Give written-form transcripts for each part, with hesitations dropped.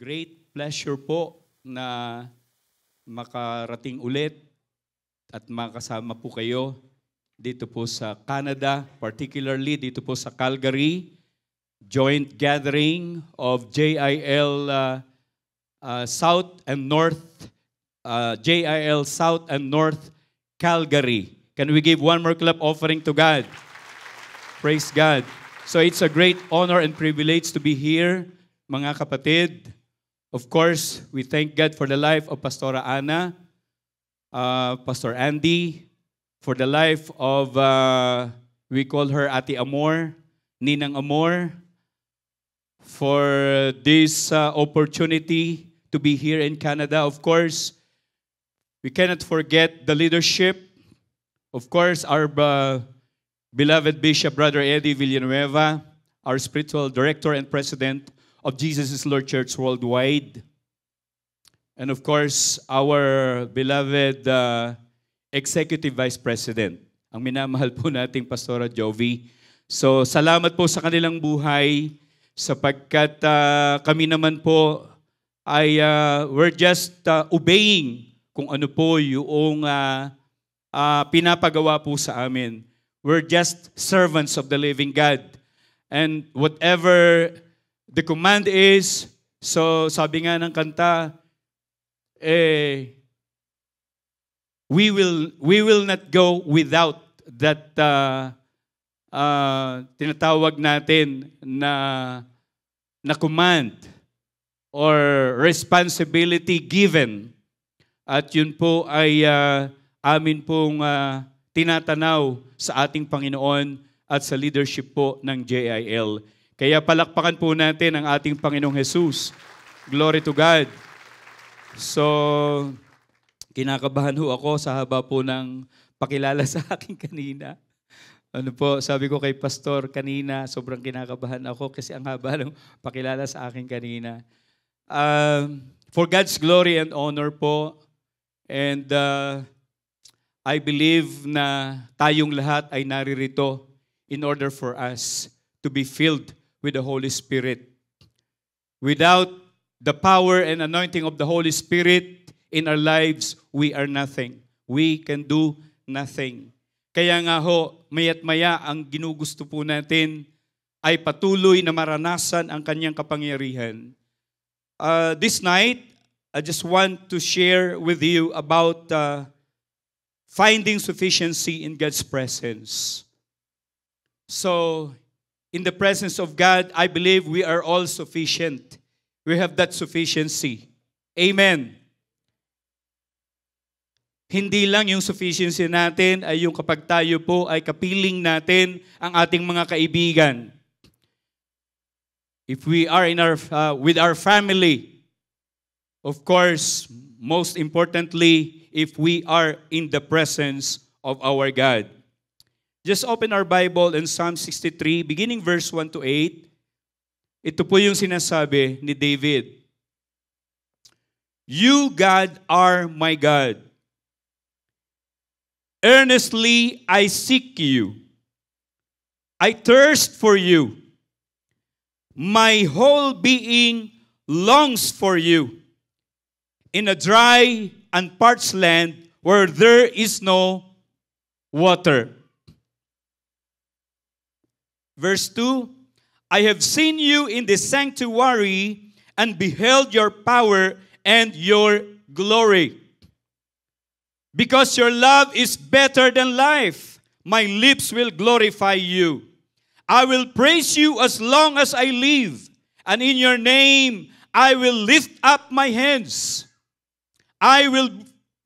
Great pleasure po na makarating ulit at makasama po kayo dito po sa Canada, particularly dito po sa Calgary, joint gathering of JIL South and North, JIL South and North Calgary. Can we give one more clap offering to God? Praise God. So it's a great honor and privilege to be here, mga kapatid. Of course, we thank God for the life of Pastora Ana, Pastor Andy, for the life of, we call her Ate Amor, Ninang Amor, for this opportunity to be here in Canada. Of course, we cannot forget the leadership. Of course, our beloved Bishop, Brother Eddie Villanueva, our spiritual director and president of Jesus is Lord Church Worldwide. And of course, our beloved Executive Vice President, ang minamahal po nating Pastora Jovi. So, salamat po sa kanilang buhay sapagkat kami naman po ay we're just obeying kung ano po yung pinapagawa po sa amin. We're just servants of the living God. And whatever the command is, so sabi nga ng kanta, we will not go without that tinatawag natin na command or responsibility given. At yun po ay amin pong tinatanaw sa ating Panginoon at sa leadership po ng JIL. Kaya palakpakan po natin ang ating Panginoong Jesus. Glory to God. So, kinakabahan ho ako sa haba po ng pakilala sa akin kanina. Ano po, sabi ko kay Pastor kanina, sobrang kinakabahan ako kasi ang haba ng pakilala sa akin kanina. For God's glory and honor po, and I believe na tayong lahat ay naririto in order for us to be filled with the Holy Spirit. Without the power and anointing of the Holy Spirit in our lives, we are nothing. We can do nothing. Kaya nga ho, maya't maya ang ginugusto po natin ay patuloy na maranasan ang kanyang kapangyarihan. This night, I just want to share with you about finding sufficiency in God's presence. So, in the presence of God, I believe we are all sufficient. We have that sufficiency. Amen. Hindi lang yung sufficiency natin ay yung kapag tayo po ay kapiling natin ang ating mga kaibigan. If we are in with our family, of course, most importantly, if we are in the presence of our God. Just open our Bible in Psalm 63, beginning verse 1 to 8. Ito po yung sinasabi ni David. You, God, are my God. Earnestly I seek you. I thirst for you. My whole being longs for you. In a dry and parched land where there is no water. Verse 2, I have seen you in the sanctuary and beheld your power and your glory. Because your love is better than life, my lips will glorify you. I will praise you as long as I live, and in your name I will lift up my hands. I will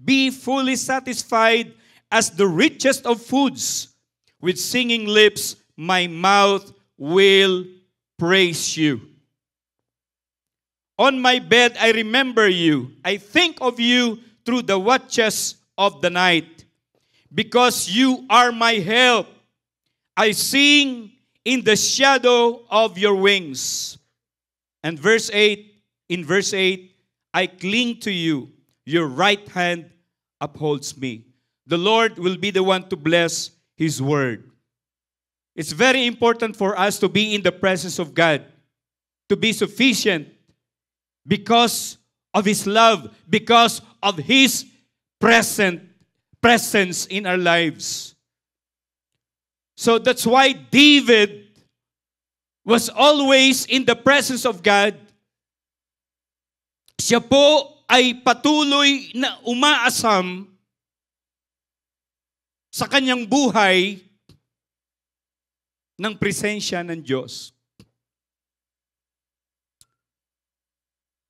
be fully satisfied as the richest of foods. With singing lips, my mouth will praise you. On my bed, I remember you. I think of you through the watches of the night. Because you are my help, I sing in the shadow of your wings. And in verse 8, I cling to you. Your right hand upholds me. The Lord will be the one to bless His word. It's very important for us to be in the presence of God, to be sufficient, because of His love, because of His presence in our lives. So that's why David was always in the presence of God. Siya po ay patuloy na umaasam sa kanyang buhay ng presensya ng Diyos.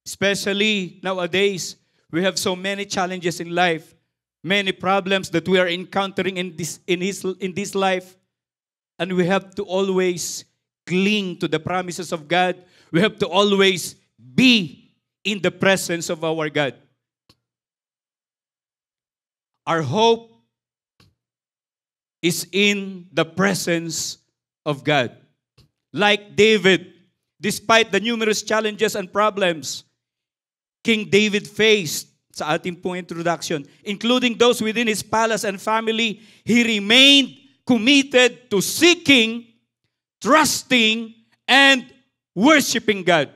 Especially nowadays, we have so many challenges in life, many problems that we are encountering in this life, and we have to always cling to the promises of God. We have to always be in the presence of our God. Our hope is in the presence of God. Like David, despite the numerous challenges and problems King David faced sa ating pong introduction, including those within his palace and family, he remained committed to seeking, trusting, and worshiping God.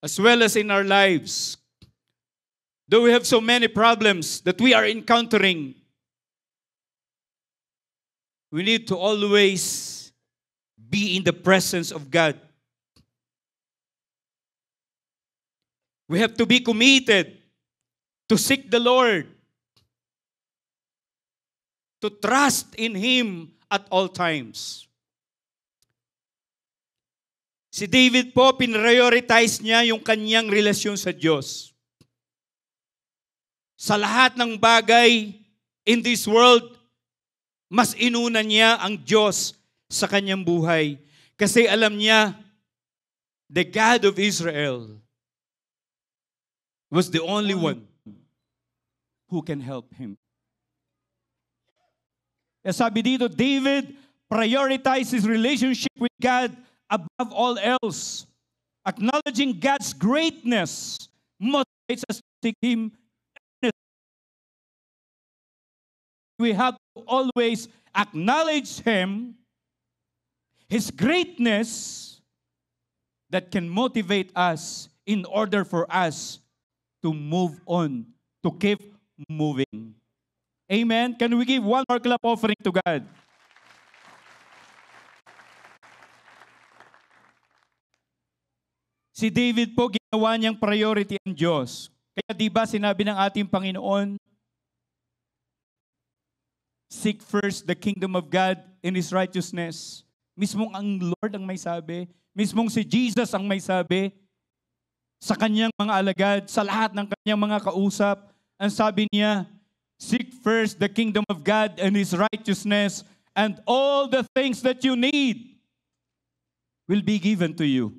As well as in our lives, though we have so many problems that we are encountering, we need to always be in the presence of God. We have to be committed to seek the Lord, to trust in Him at all times. Si David po, pinrioritize niya yung kanyang relasyon sa Diyos. Sa lahat ng bagay in this world, mas inuna niya ang Diyos sa kanyang buhay. Kasi alam niya, the God of Israel was the only one who can help him. Kaya sabi dito, David prioritized his relationship with God above all else. Acknowledging God's greatness motivates us to seek Him. We have to always acknowledge Him, His greatness, that can motivate us in order for us to move on, to keep moving. Amen? Can we give one more clap offering to God? Si David po, ginawa niyang priority ang Diyos. Kaya di ba sinabi ng ating Panginoon, seek first the kingdom of God and His righteousness. Mismong ang Lord ang may sabi. Mismong si Jesus ang may sabi sa kanyang mga alagad, sa lahat ng kanyang mga kausap. Ang sabi niya, seek first the kingdom of God and His righteousness, and all the things that you need will be given to you.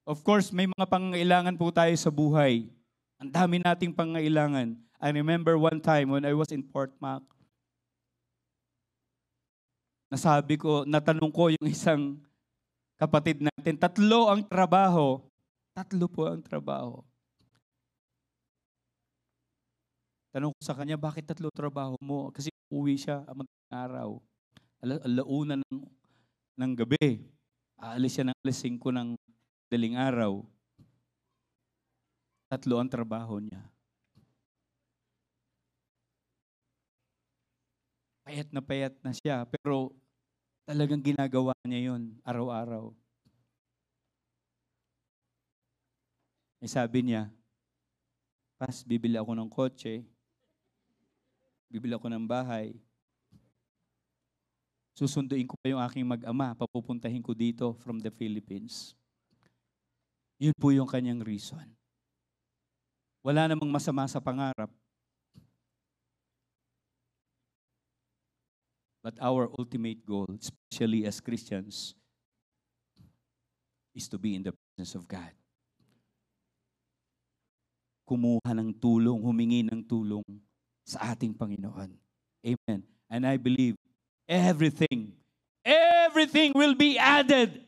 Of course, may mga pangangailangan po tayo sa buhay. Ang dami nating pangangailangan. I remember one time when I was in Port Mac, natanong ko yung isang kapatid natin, 3 ang trabaho. 3 po ang trabaho. Tanong ko sa kanya, bakit 3 trabaho mo? Kasi uwi siya madaling araw. Alauna ng gabi. Aalis siya ng alas 5 ng daling araw. 3 ang trabaho niya. Payat na siya, pero talagang ginagawa niya yun araw-araw. Eh sabi niya, Pas, bibili ako ng kotse, bibili ako ng bahay, susunduin ko pa yung aking mag-ama, papupuntahin ko dito from the Philippines. Yun po yung kanyang reason. Wala namang masama sa pangarap. But our ultimate goal, especially as Christians, is to be in the presence of God. Kumuha ng tulong, humingi ng tulong sa ating Panginoon. Amen. And I believe everything will be added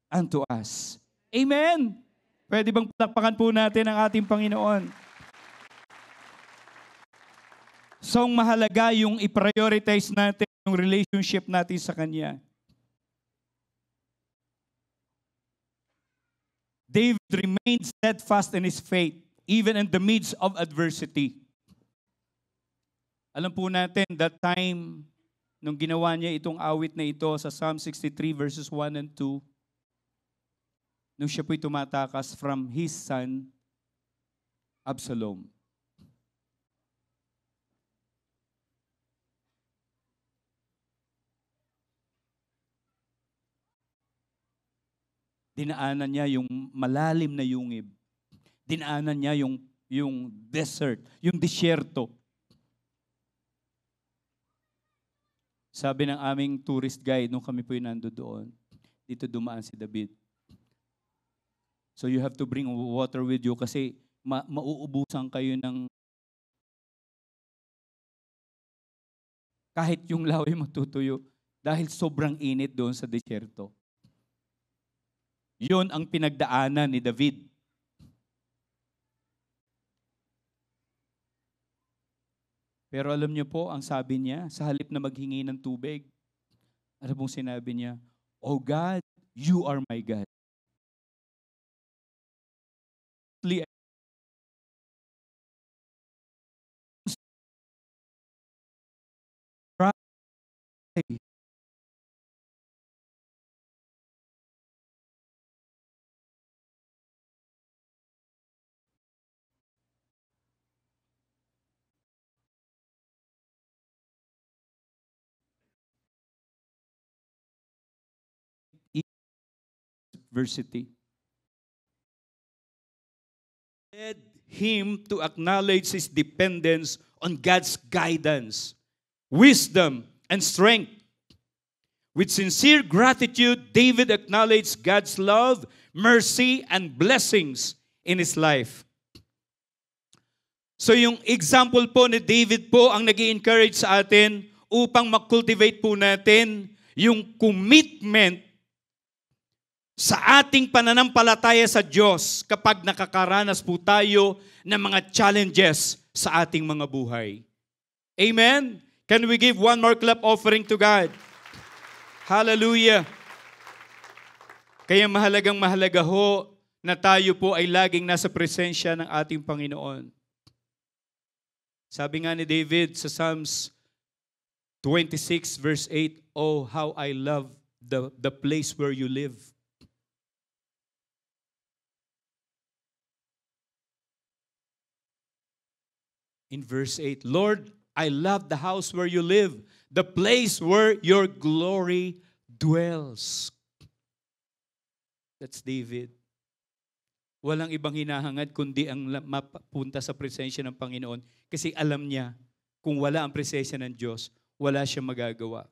unto us. Amen. Pwede bang palakpakan po natin ang ating Panginoon? So, mahalaga yung i-prioritize natin yung relationship natin sa Kanya. David remained steadfast in his faith, even in the midst of adversity. Alam po natin, that time, nung ginawa niya itong awit na ito sa Psalm 63 verses 1 and 2, nung siya po'y tumatakas from his son, Absalom. Dinaanan niya yung malalim na yungib. Dinaanan niya yung desert, yung disyerto. Sabi ng aming tourist guide, nung kami po'y nando doon, dito dumaan si David. So you have to bring water with you kasi mauubusan kayo ng kahit yung laway matutuyo dahil sobrang init doon sa disyerto. Yun ang pinagdaanan ni David. Pero alam niyo po, ang sabi niya, sa halip na maghingi ng tubig, ano pong sinabi niya? Oh God, you are my God. Adversity. Led him to acknowledge his dependence on God's guidance, wisdom, and strength. With sincere gratitude, David acknowledged God's love, mercy, and blessings in his life. So yung example po ni David po ang nag-i-encourage sa atin upang mag-cultivate po natin yung commitment sa ating pananampalataya sa Diyos kapag nakakaranas po tayo ng mga challenges sa ating mga buhay. Amen? Can we give one more clap offering to God? Hallelujah! Kaya mahalaga ho na tayo po ay laging nasa presensya ng ating Panginoon. Sabi nga ni David sa Psalms 26 verse 8, oh, how I love the place where you live. In verse 8, Lord, I love the house where you live, the place where your glory dwells. That's David. Walang ibang hinahangad kundi ang mapunta sa presensya ng Panginoon kasi alam niya kung wala ang presensya ng Diyos, wala siyang magagawa.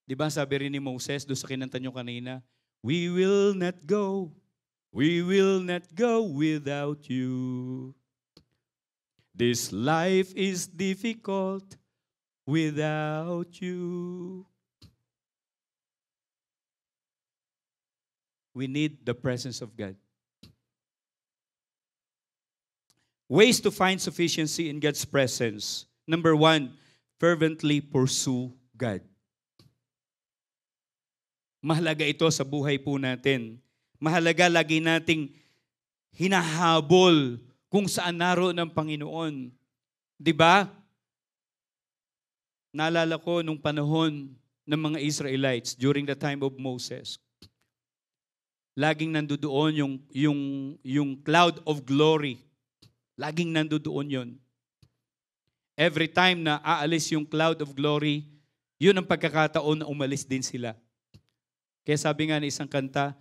Diba sabi rin ni Moses doon sa kinanta nyo kanina, we will not go without you. This life is difficult without you. We need the presence of God. Ways to find sufficiency in God's presence. Number 1, fervently pursue God. Mahalaga ito sa buhay po natin. Mahalaga lagi nating hinahabol kung saan naroon ang Panginoon. 'Di ba? Naalala ko nung panahon ng mga Israelites during the time of Moses. Laging nandoon yung cloud of glory. Laging nandoon 'yon. Every time na aalis yung cloud of glory, 'yun ang pagkakataon na umalis din sila. Kaya sabi nga ng isang kanta,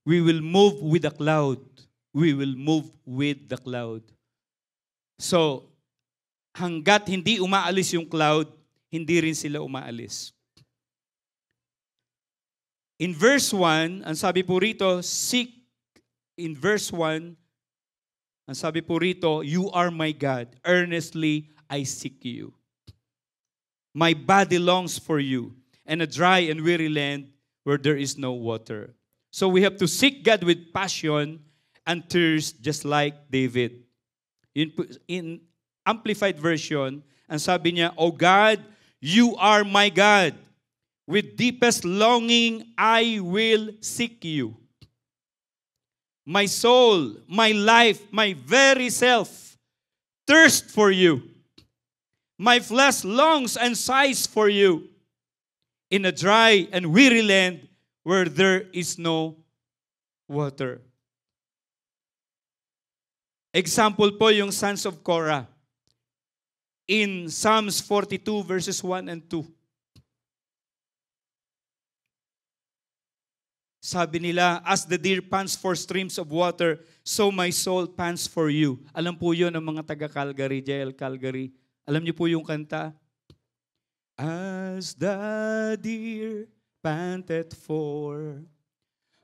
we will move with the cloud. We will move with the cloud. So, hanggat hindi umaalis yung cloud, hindi rin sila umaalis. In verse 1, ang sabi po rito, in verse 1, ang sabi po rito, you are my God, earnestly I seek you. My body longs for you, and a dry and weary land where there is no water. So we have to seek God with passion and tears just like David. Amplified Version, ang sabi niya, "O God, you are my God. With deepest longing, I will seek you. My soul, my life, my very self thirst for you. My flesh longs and sighs for you in a dry and weary land where there is no water." Example po yung sons of Korah in Psalms 42 verses 1 and 2. Sabi nila, "As the deer pants for streams of water, so my soul pants for you." Alam po yun ng mga taga-Calgary, JL Calgary. Alam niyo po yung kanta? As the deer panted for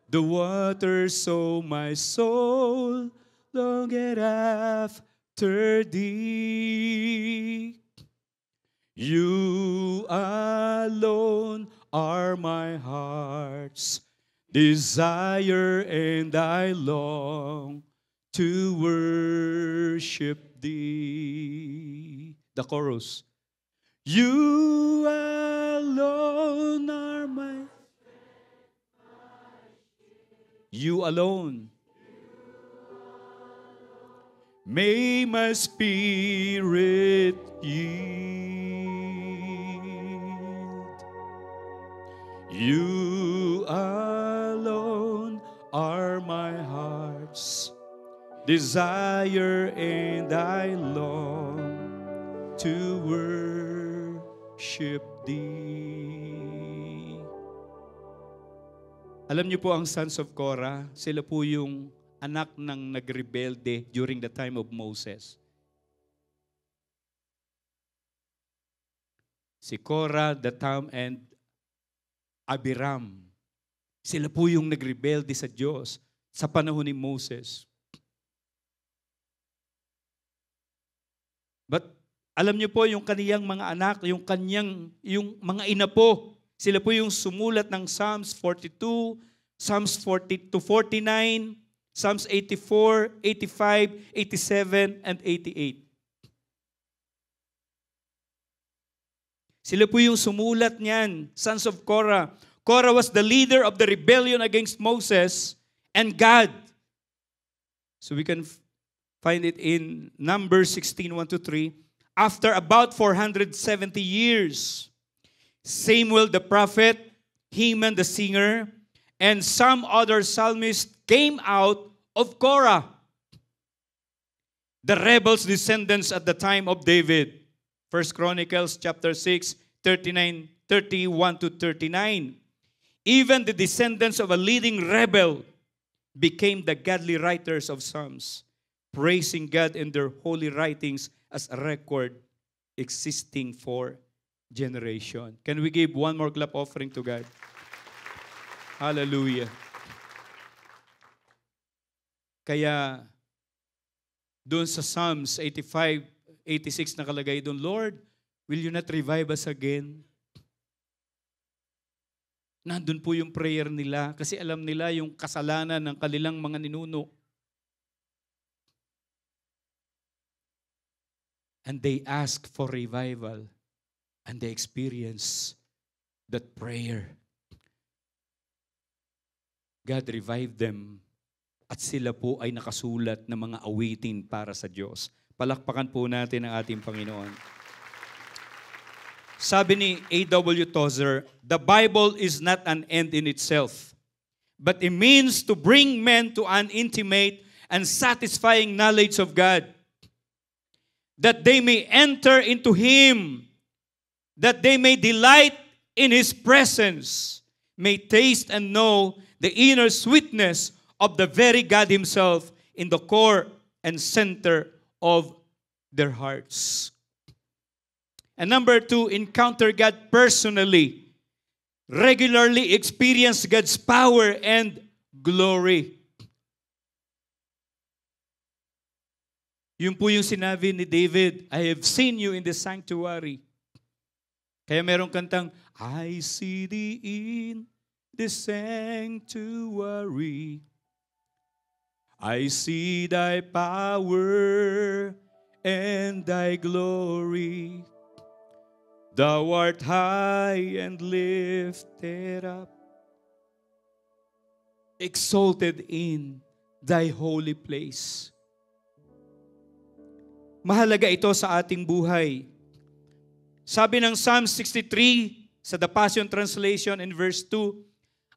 the water, so my soul longed after thee. You alone are my heart's desire, and I long to worship thee. The chorus. You alone are my... You alone. May my spirit yield. You alone are my heart's desire, and I long to worship thee. Alam niyo po ang sons of Korah, sila po yung anak ng nagrebelde during the time of Moses. Si Korah, Datam, and Abiram. Sila po yung nagrebelde sa Diyos sa panahon ni Moses. But alam niyo po yung kaniyang mga anak, yung mga ina po, sila po yung sumulat ng Psalms 42, Psalms 40 to 49, Psalms 84, 85, 87, and 88. Sila po yung sumulat niyan, sons of Korah. Korah was the leader of the rebellion against Moses and God. So we can find it in Numbers 16, 1-3. After about 470 years, Samuel the prophet, Heman the singer, and some other psalmists came out of Korah, the rebels' descendants at the time of David. 1 Chronicles chapter 6, 31 to 39. Even the descendants of a leading rebel became the godly writers of Psalms, praising God in their holy writings as a record existing for generation. Can we give one more clap offering to God? Hallelujah. Kaya doon sa Psalms 85, 86 nakalagay doon, Lord, will you not revive us again? Nandun po yung prayer nila kasi alam nila yung kasalanan ng kanilang mga ninuno. And they ask for revival and they experience that prayer. God revived them at sila po ay nakasulat ng mga awitin para sa Diyos. Palakpakan po natin ang ating Panginoon. Sabi ni A.W. Tozer, the Bible is not an end in itself, but a means to bring men to an intimate and satisfying knowledge of God, that they may enter into Him, that they may delight in His presence, may taste and know the inner sweetness of the very God Himself in the core and center of their hearts. And number 2, encounter God personally. Regularly experience God's power and glory. Yun po yung sinabi ni David, I have seen you in the sanctuary. Kaya merong kantang, I see thee in the sanctuary. I see thy power and thy glory. Thou art high and lifted up, exalted in thy holy place. Mahalaga ito sa ating buhay. Sabi ng Psalm 63 sa The Passion Translation in verse 2,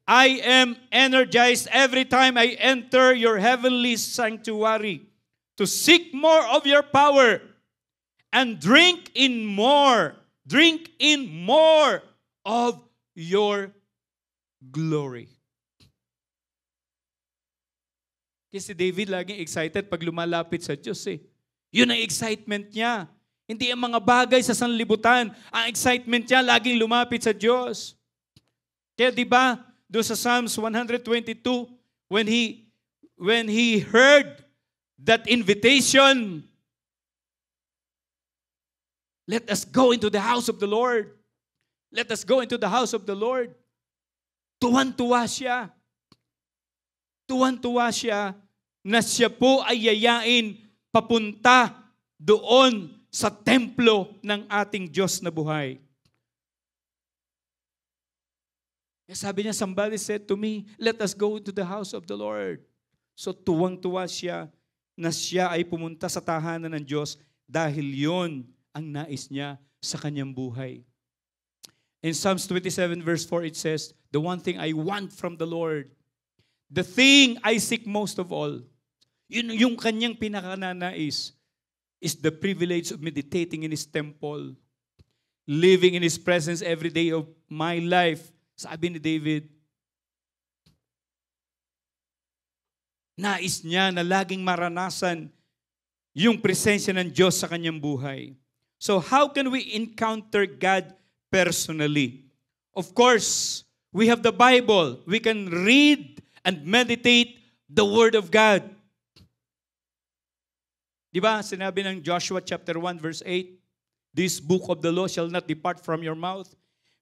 I am energized every time I enter your heavenly sanctuary to seek more of your power and drink in more of your glory. Kasi David laging excited pag lumalapit sa Diyos eh. Yun ang excitement niya. Hindi ang mga bagay sa sanlibutan. Ang excitement niya laging lumapit sa Diyos. Kaya di ba, doon sa Psalms 122, when he heard that invitation, let us go into the house of the Lord. Let us go into the house of the Lord. Tuwan-tuwa siya. Tuwan-tuwa siya na siya po ay yayain papunta doon sa templo ng ating Diyos na buhay. Sabi niya, somebody said to me, let us go to the house of the Lord. So tuwang-tuwa siya na siya ay pumunta sa tahanan ng Diyos dahil yon ang nais niya sa kanyang buhay. In Psalms 27 verse 4 it says, the one thing I want from the Lord, the thing I seek most of all, yung kanyang pinakananais, is the privilege of meditating in His temple, living in His presence every day of my life. Sabi ni David, nais niya na laging maranasan yung presensya ng Diyos sa kanyang buhay. So how can we encounter God personally? Of course, we have the Bible. We can read and meditate the Word of God. Diba, sinabi ng Joshua chapter 1 verse 8, this book of the law shall not depart from your mouth.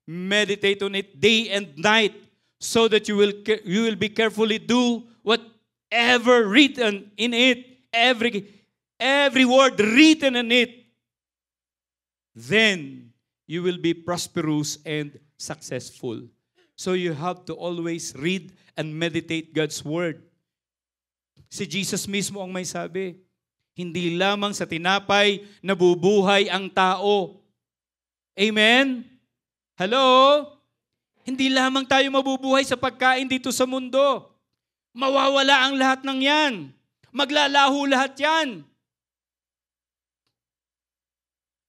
Meditate on it day and night so that you will be carefully do whatever written in it, every word written in it. Then you will be prosperous and successful. So you have to always read and meditate God's word. Si Jesus mismo ang may sabi, hindi lamang sa tinapay nabubuhay ang tao. Amen? Hello? Hindi lamang tayo mabubuhay sa pagkain dito sa mundo. Mawawala ang lahat ng yan. Maglalaho lahat yan.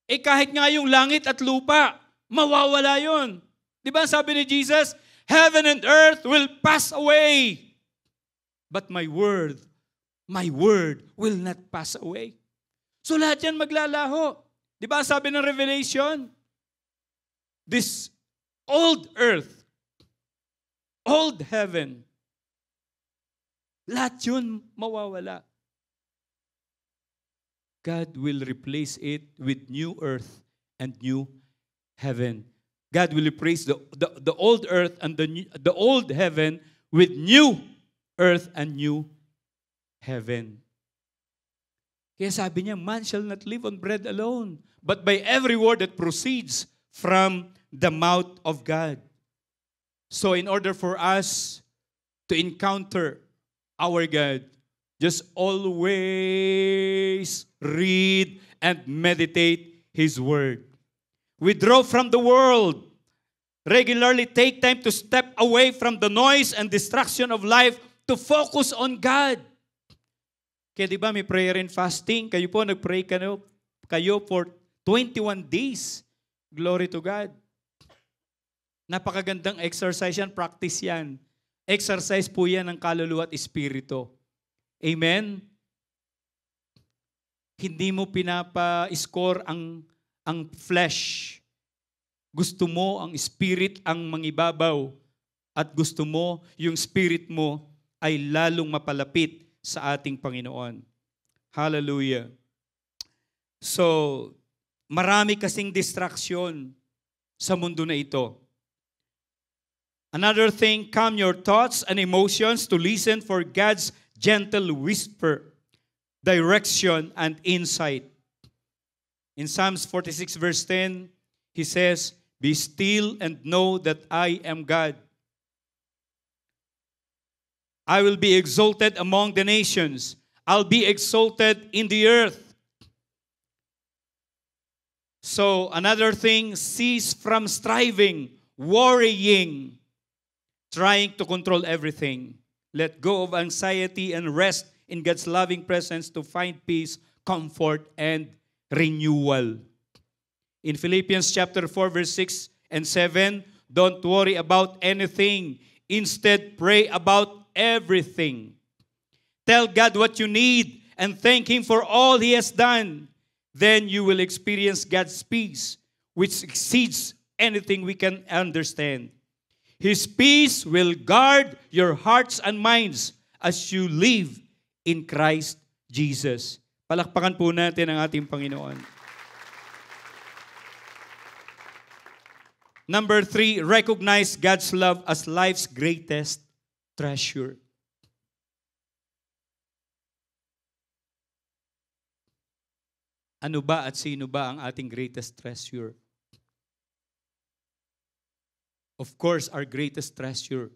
Kahit nga yung langit at lupa, mawawala yon. Di ba sabi ni Jesus, heaven and earth will pass away, but my word will not pass away. So lahat yan maglalaho. Di ba sabi ng Revelation, this old earth, old heaven, lahat yun mawawala. God will replace it with new earth and new heaven. God will replace the old earth and the old heaven with new earth and new heaven. Kaya sabi niya, man shall not live on bread alone, but by every word that proceeds from the mouth of God. So in order for us to encounter our God, just always read and meditate His Word. Withdraw from the world. Regularly take time to step away from the noise and distraction of life to focus on God. Kaya di ba may prayer and fasting? Kayo po, nag-pray kayo for 21 days. Glory to God. Napakagandang exercise yan, practice yan. Exercise po yan ng kaluluwa at espiritu. Amen? Hindi mo pinapa-score ang flesh. Gusto mo ang spirit ang mangibabaw at gusto mo yung spirit mo ay lalong mapalapit sa ating Panginoon. Hallelujah. So, marami kasing distraction sa mundo na ito. Another thing, calm your thoughts and emotions to listen for God's gentle whisper, direction, and insight. In Psalms 46 verse 10, he says, "Be still and know that I am God. I will be exalted among the nations. I'll be exalted in the earth." So another thing, cease from striving, worrying, trying to control everything. Let go of anxiety and rest in God's loving presence to find peace, comfort, and renewal. In Philippians chapter 4, verse 6 and 7, don't worry about anything. Instead, pray about everything. Tell God what you need and thank Him for all He has done. Then you will experience God's peace, which exceeds anything we can understand. His peace will guard your hearts and minds as you live in Christ Jesus. Palakpakan po natin ang ating Panginoon. Number 3, recognize God's love as life's greatest treasure. Ano ba at sino ba ang ating greatest treasure? Of course, our greatest treasure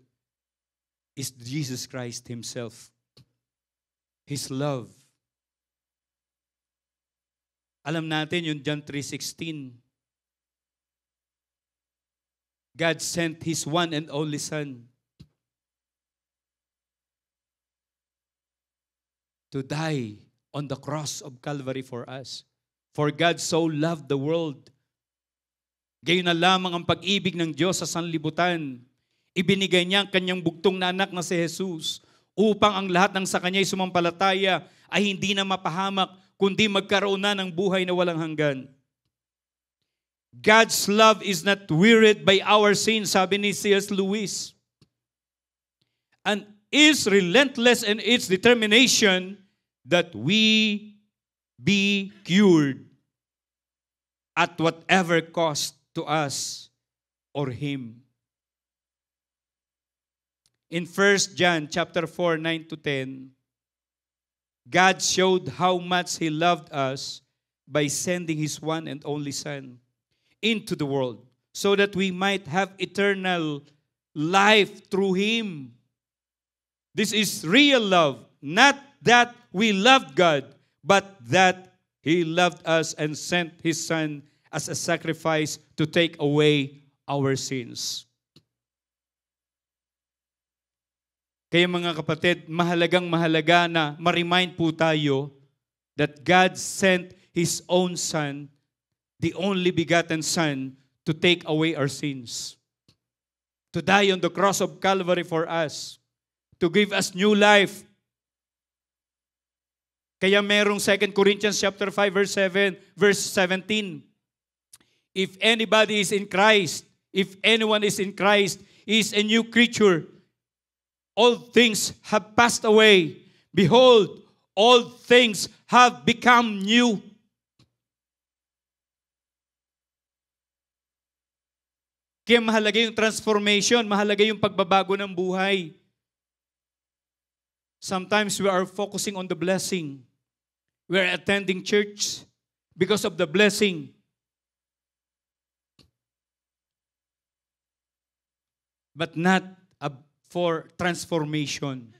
is Jesus Christ Himself. His love. Alam natin yung John 3:16. God sent His one and only Son to die on the cross of Calvary for us. For God so loved the world. Gayon na lamang ang pag-ibig ng Diyos sa sanlibutan. Ibinigay niya ang kanyang bugtong na anak na si Jesus upang ang lahat ng sa kanya'y sumampalataya ay hindi na mapahamak, kundi magkaroon na ng buhay na walang hanggan. God's love is not wearied by our sins, sabi ni C.S. Lewis, and is relentless in its determination that we be cured at whatever cost to us or Him. In 1 John chapter 4, 9 to 10, God showed how much He loved us by sending His one and only Son into the world so that we might have eternal life through Him. This is real love, not that we loved God, but that He loved us and sent His Son as a sacrifice to take away our sins. Kaya mga kapatid, mahalaga na ma-remind po tayo that God sent His own Son, the only begotten Son, to take away our sins. To die on the cross of Calvary for us. To give us new life. Kaya merong 2 Corinthians chapter 5 verse 17. If anybody is in Christ, if anyone is in Christ, he is a new creature. All things have passed away. Behold, all things have become new. Kaya mahalaga yung transformation, mahalaga yung pagbabago ng buhay. Sometimes we are focusing on the blessing. We are attending church because of the blessing. But not for transformation.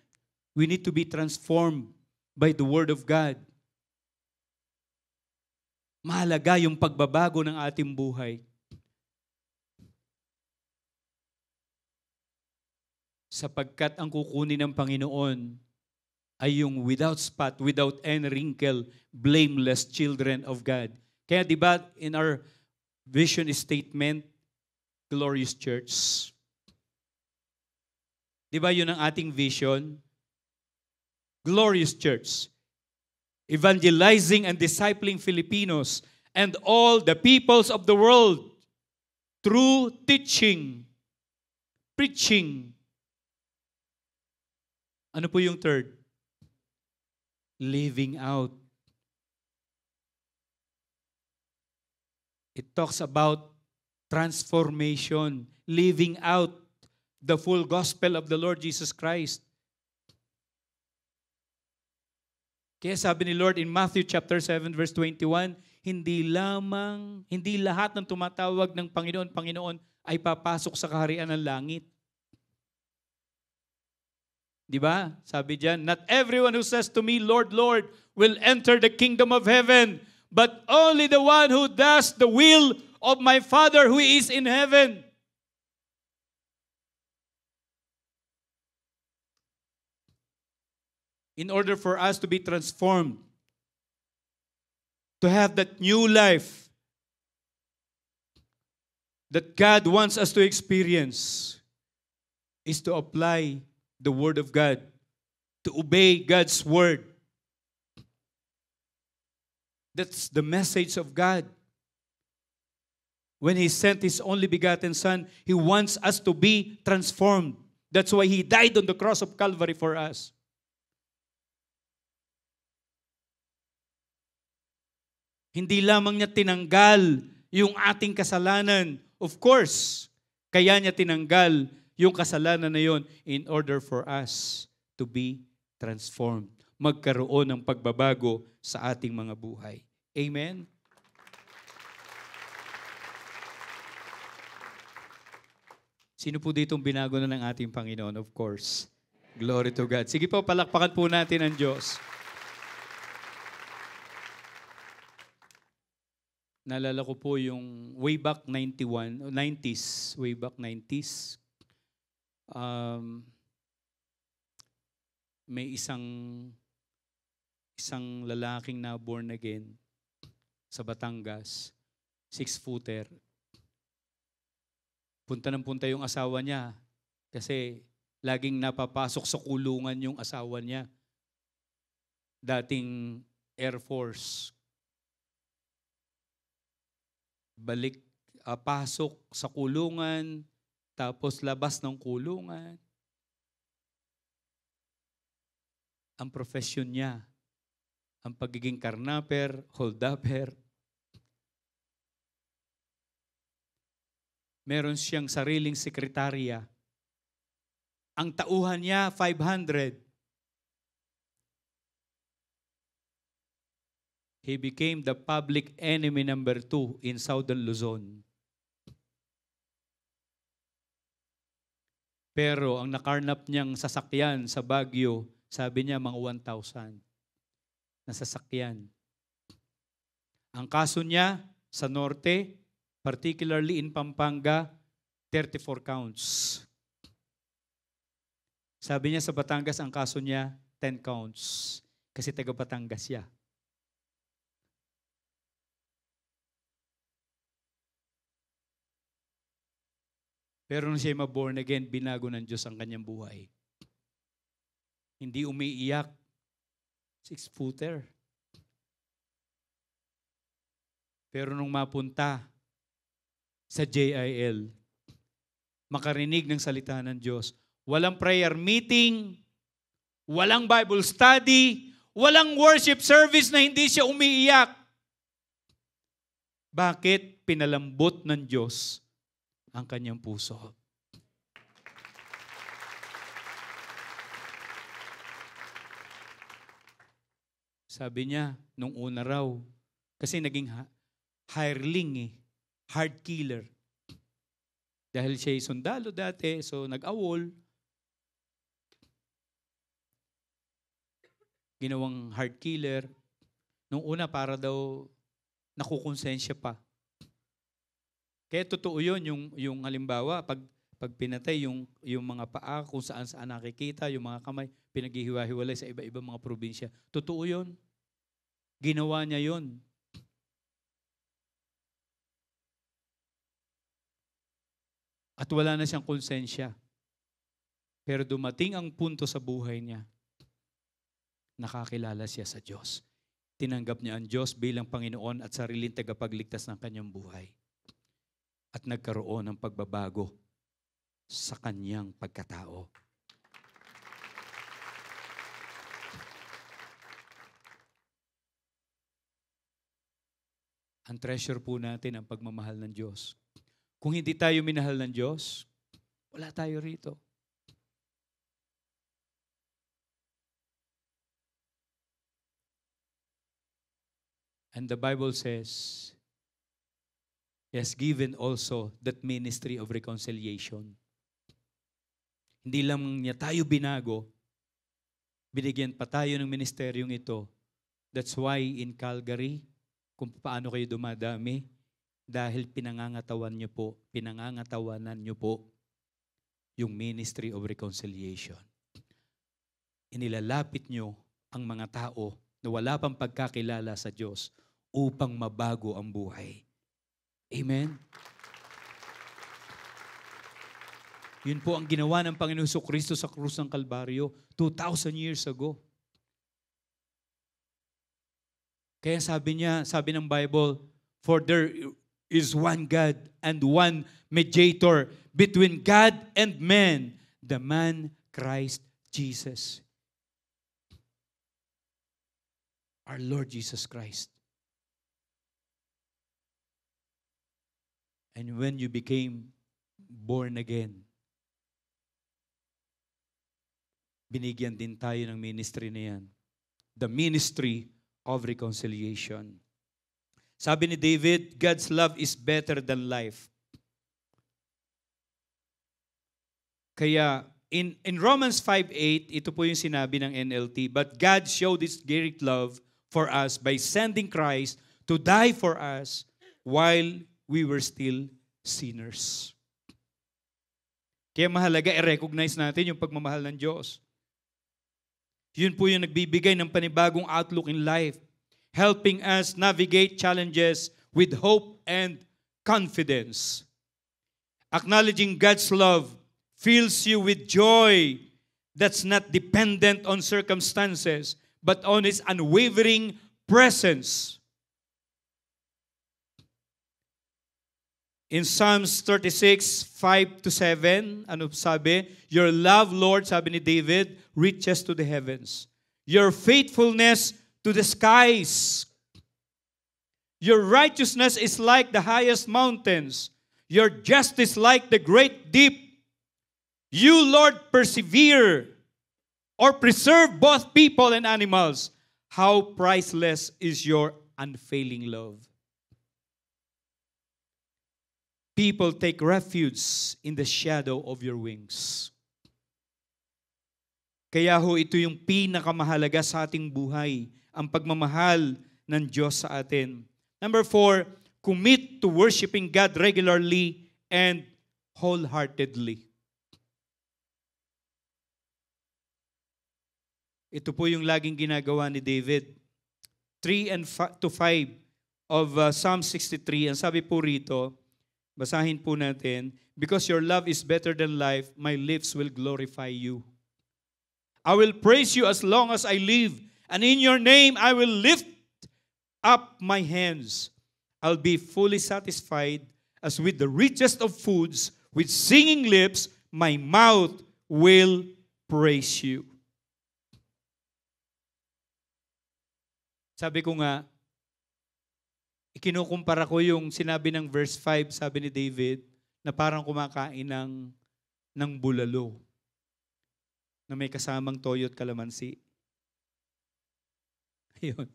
We need to be transformed by the Word of God. Mahalaga yung pagbabago ng ating buhay. Sapagkat ang kukunin ng Panginoon ay yung without spot, without any wrinkle, blameless children of God. Kaya di ba in our vision statement, Glorious Church, di ba yun ang ating vision? Glorious Church, evangelizing and discipling Filipinos and all the peoples of the world through teaching, preaching. Ano po yung third? Living out. It talks about transformation, living out the full gospel of the Lord Jesus Christ. Kaya sabi ni Lord in Matthew chapter 7 verse 21, hindi lahat ng tumatawag ng Panginoon, Panginoon ay papasok sa kaharian ng langit. Di ba? Sabi diyan, not everyone who says to me, Lord, Lord, will enter the kingdom of heaven, but only the one who does the will of my Father who is in heaven. In order for us to be transformed, to have that new life that God wants us to experience, is to apply the Word of God, to obey God's Word. That's the message of God. When He sent His only begotten Son, He wants us to be transformed. That's why He died on the cross of Calvary for us. Hindi lamang niya tinanggal yung ating kasalanan. Of course, kaya niya tinanggal yung kasalanan na yon in order for us to be transformed. Magkaroon ng pagbabago sa ating mga buhay. Amen? Sino po ditong binago na ng ating Panginoon? Of course. Glory to God. Sige po, palakpakan po natin ang Diyos. Naalala ko po yung way back 90s, way back 90s. May isang lalaking na born again sa Batangas, 6-footer. Punta ng punta yung asawa niya kasi laging napapasok sa kulungan yung asawa niya. Dating Air Force. Pasok sa kulungan, tapos labas ng kulungan. Ang profesyon niya, ang pagiging karnaper, hold-upper. Meron siyang sariling sekretarya. Ang tauhan niya, 500. He became the public enemy number 2 in Southern Luzon. Pero ang nakarnap niyang sasakyan sa Baguio, sabi niya mga 1,000 na sasakyan. Ang kaso niya sa norte, particularly in Pampanga, 34 counts. Sabi niya sa Batangas, ang kaso niya 10 counts. Kasi taga Batangas siya. Pero nung siya ma-born again, binago ng Diyos ang kanyang buhay. Hindi umiiyak. 6-footer. Pero nung mapunta sa JIL, makarinig ng salita ng Diyos, walang prayer meeting, walang Bible study, walang worship service na hindi siya umiiyak. Bakit? Pinalambot ng Diyos ang kanyang puso. Sabi niya, nung una raw, kasi naging hireling hard killer. Dahil siya ay sundalo dati, so nag-awol. Ginawang hard killer. Nung una, para daw nakukonsensya pa. Kaya totoo yun, yung halimbawa, pag pinatay yung mga paa, kung saan nakikita, yung mga kamay, pinaghihiwa-hiwalay sa iba-ibang mga probinsya. Totoo yun. Ginawa niya yun. At wala na siyang konsensya. Pero dumating ang punto sa buhay niya, nakakilala siya sa Diyos. Tinanggap niya ang Diyos bilang Panginoon at sariling tagapagligtas ng kanyang buhay. At nagkaroon ng pagbabago sa kanyang pagkatao. Ang treasure po natin ang pagmamahal ng Diyos. Kung hindi tayo minahal ng Diyos, wala tayo rito. And the Bible says, He has given also that ministry of reconciliation. Hindi lang niya tayo binago, binigyan pa tayo ng ministeryong ito. That's why in Calgary, kung paano kayo dumadami, dahil pinangangatawanan niyo po yung ministry of reconciliation. Inilalapit niyo ang mga tao na wala pang pagkakilala sa Diyos upang mabago ang buhay. Amen? Yun po ang ginawa ng Panginoon Jesucristo sa krus ng Kalbaryo 2,000 years ago. Kaya sabi ng Bible, for there is one God and one mediator between God and man, the man Christ Jesus. Our Lord Jesus Christ. And when you became born again, binigyan din tayo ng ministry na yan. The ministry of reconciliation. Sabi ni David, God's love is better than life. Kaya in Romans 5:8, ito po yung sinabi ng NLT, but God showed His great love for us by sending Christ to die for us while we were still sinners. Kaya mahalaga i-recognize natin yung pagmamahal ng Diyos. Yun po yung nagbibigay ng panibagong outlook in life, helping us navigate challenges with hope and confidence. Acknowledging God's love fills you with joy that's not dependent on circumstances, but on His unwavering presence. In Psalms 36, 5-7, ano sabi? Your love, Lord, sabi ni David, reaches to the heavens. Your faithfulness to the skies. Your righteousness is like the highest mountains. Your justice like the great deep. You, Lord, persevere or preserve both people and animals. How priceless is your unfailing love. People take refuge in the shadow of your wings. Kaya ho, ito yung pinakamahalaga sa ating buhay, ang pagmamahal ng Diyos sa atin. Number 4, commit to worshiping God regularly and wholeheartedly. Ito po yung laging ginagawa ni David. 3-5 of Psalm 63. Ang sabi po rito, basahin po natin, because your love is better than life, my lips will glorify you. I will praise you as long as I live, and in your name I will lift up my hands. I'll be fully satisfied as with the richest of foods, with singing lips, my mouth will praise you. Sabi ko nga, ikinukumpara ko yung sinabi ng verse 5, sabi ni David, na parang kumakain ng bulalo na may kasamang toyo at kalamansi. Ayun.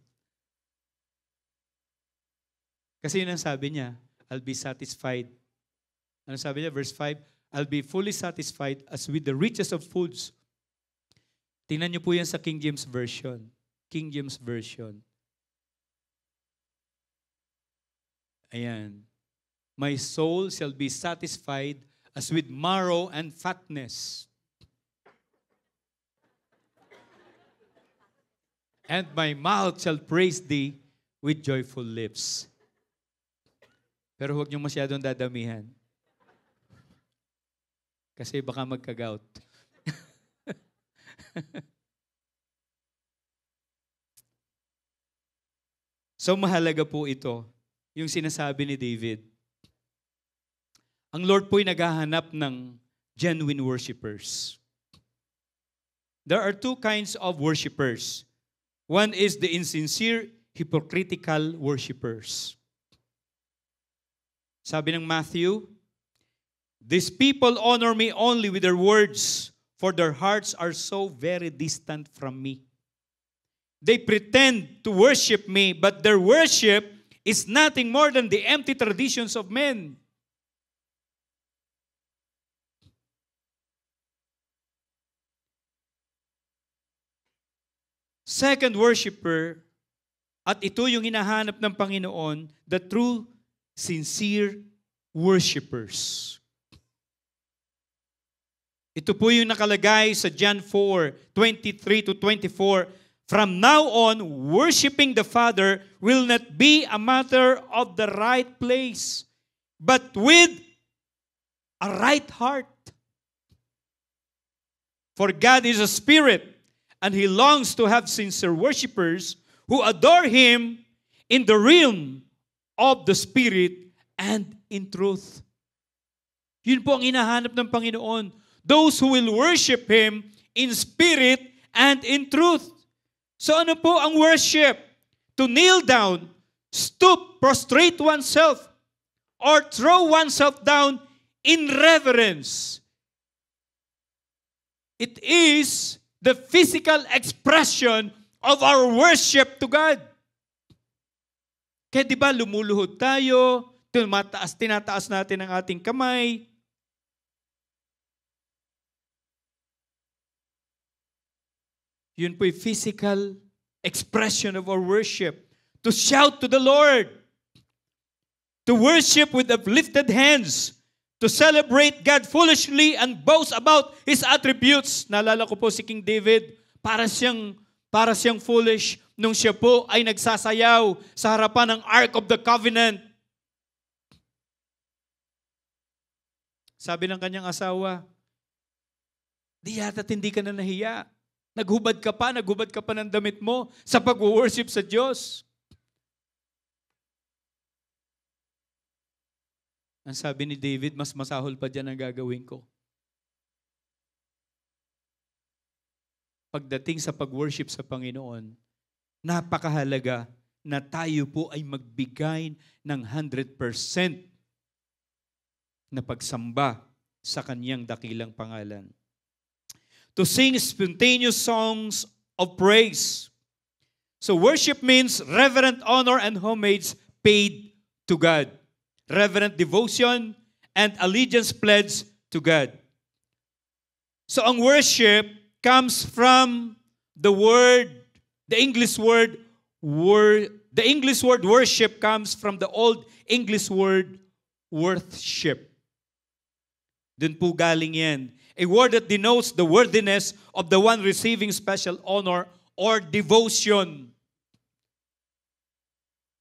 Kasi yun ang sabi niya, I'll be satisfied. Ano sabi niya? Verse 5, I'll be fully satisfied as with the richest of foods. Tingnan niyo po yan sa King James Version. King James Version. Ayan. My soul shall be satisfied as with marrow and fatness. And my mouth shall praise thee with joyful lips. Pero huwag niyo masyadong dadamihan. Kasi baka magka-gout. So mahalaga po ito, yung sinasabi ni David. Ang Lord po'y naghahanap ng genuine worshipers. There are two kinds of worshipers. One is the insincere, hypocritical worshipers. Sabi ng Matthew, these people honor me only with their words, for their hearts are so very distant from me. They pretend to worship me, but their worship is nothing more than the empty traditions of men. Second worshiper, at ito yung hinahanap ng Panginoon, the true, sincere worshipers. Ito po yung nakalagay sa John 4:23 to 24. From now on, worshiping the Father will not be a matter of the right place, but with a right heart. For God is a spirit, and He longs to have sincere worshipers who adore Him in the realm of the Spirit and in truth. Yun po ang hinahanap ng Panginoon. Those who will worship Him in spirit and in truth. So ano po ang worship? To kneel down, stoop, prostrate oneself, or throw oneself down in reverence. It is the physical expression of our worship to God. Kaya di ba lumuluhod tayo, tinataas natin ang ating kamay. Yun po yung physical expression of our worship. To shout to the Lord. To worship with uplifted hands. To celebrate God foolishly and boast about His attributes. Naalala ko po si King David, para siyang foolish nung siya po ay nagsasayaw sa harapan ng Ark of the Covenant. Sabi ng kanyang asawa, di yata't hindi ka na nahiya. Naghubad ka pa ng damit mo sa pag-worship sa Diyos. Ang sabi ni David, mas masahol pa dyan ang gagawin ko. Pagdating sa pag-worship sa Panginoon, napakahalaga na tayo po ay magbigay ng 100% na pagsamba sa Kanyang dakilang pangalan. To sing spontaneous songs of praise. So worship means reverent honor and homage paid to God. Reverent devotion and allegiance pledged to God. So ang worship comes from the English word worship comes from the Old English word worthship. Dun po galing yan. A word that denotes the worthiness of the one receiving special honor or devotion.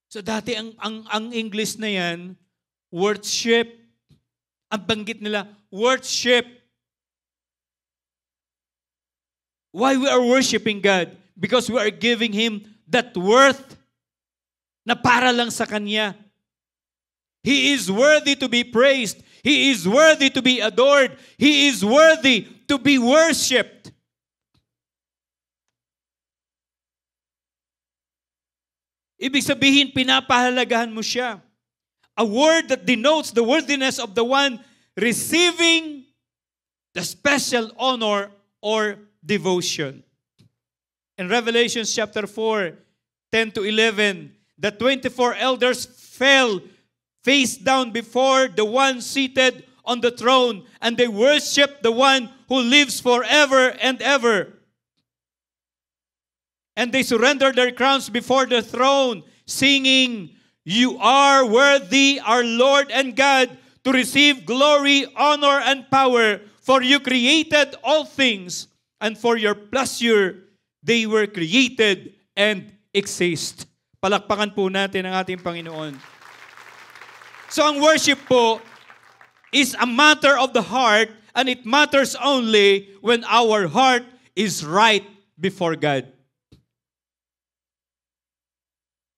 So dati ang English na yan, worship. Ang banggit nila, worship. Why we are worshiping God? Because we are giving Him that worth na para lang sa Kanya. He is worthy to be praised. He is worthy to be adored. He is worthy to be worshipped. Ibig sabihin, pinapahalagahan mo siya. A word that denotes the worthiness of the one receiving the special honor or devotion. In Revelation chapter 4, 10 to 11, the 24 elders fell face down before the one seated on the throne, and they worship the one who lives forever and ever. And they surrender their crowns before the throne, singing, "You are worthy, our Lord and God, to receive glory, honor, and power, for you created all things, and for your pleasure they were created and exist." Palakpakan po natin ang ating Panginoon. So ang worship po is a matter of the heart, and it matters only when our heart is right before God.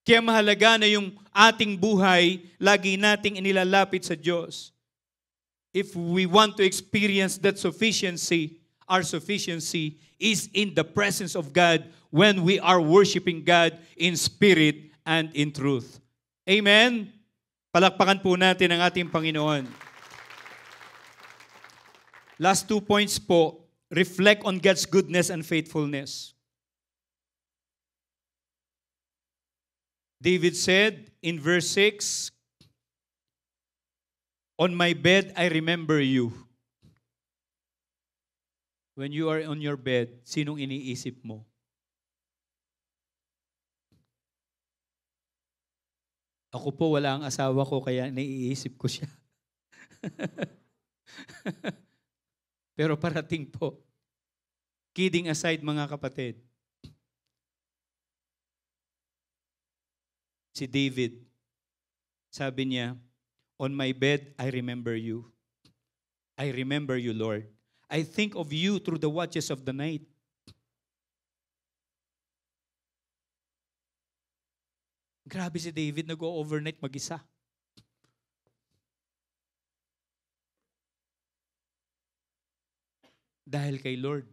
Kaya mahalaga na yung ating buhay, lagi nating inilalapit sa Diyos. If we want to experience that sufficiency, our sufficiency is in the presence of God when we are worshiping God in spirit and in truth. Amen? Palakpakan po natin ang ating Panginoon. Last 2 points po, reflect on God's goodness and faithfulness. David said in verse 6, "On my bed, I remember you." When you are on your bed, sinong iniisip mo? Ako po, wala ang asawa ko, kaya naiisip ko siya. Pero parating po. Kidding aside, mga kapatid, si David, sabi niya, "On my bed, I remember you. I remember you, Lord. I think of you through the watches of the night." Grabe si David, nag-overnight mag-isa. Dahil kay Lord.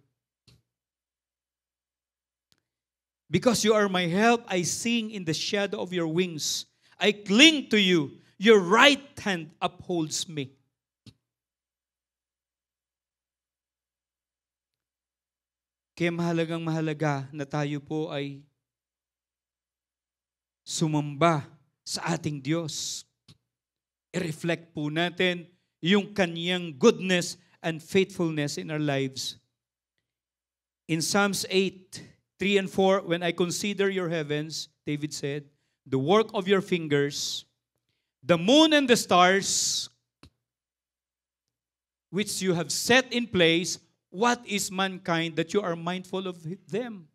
"Because you are my help, I sing in the shadow of your wings. I cling to you. Your right hand upholds me." Kaya mahalaga na tayo po ay sumamba sa ating Diyos. I-reflect po natin yung Kanyang goodness and faithfulness in our lives. In Psalms 8:3 and 4, "When I consider your heavens," David said, "the work of your fingers, the moon and the stars, which you have set in place, what is mankind that you are mindful of them?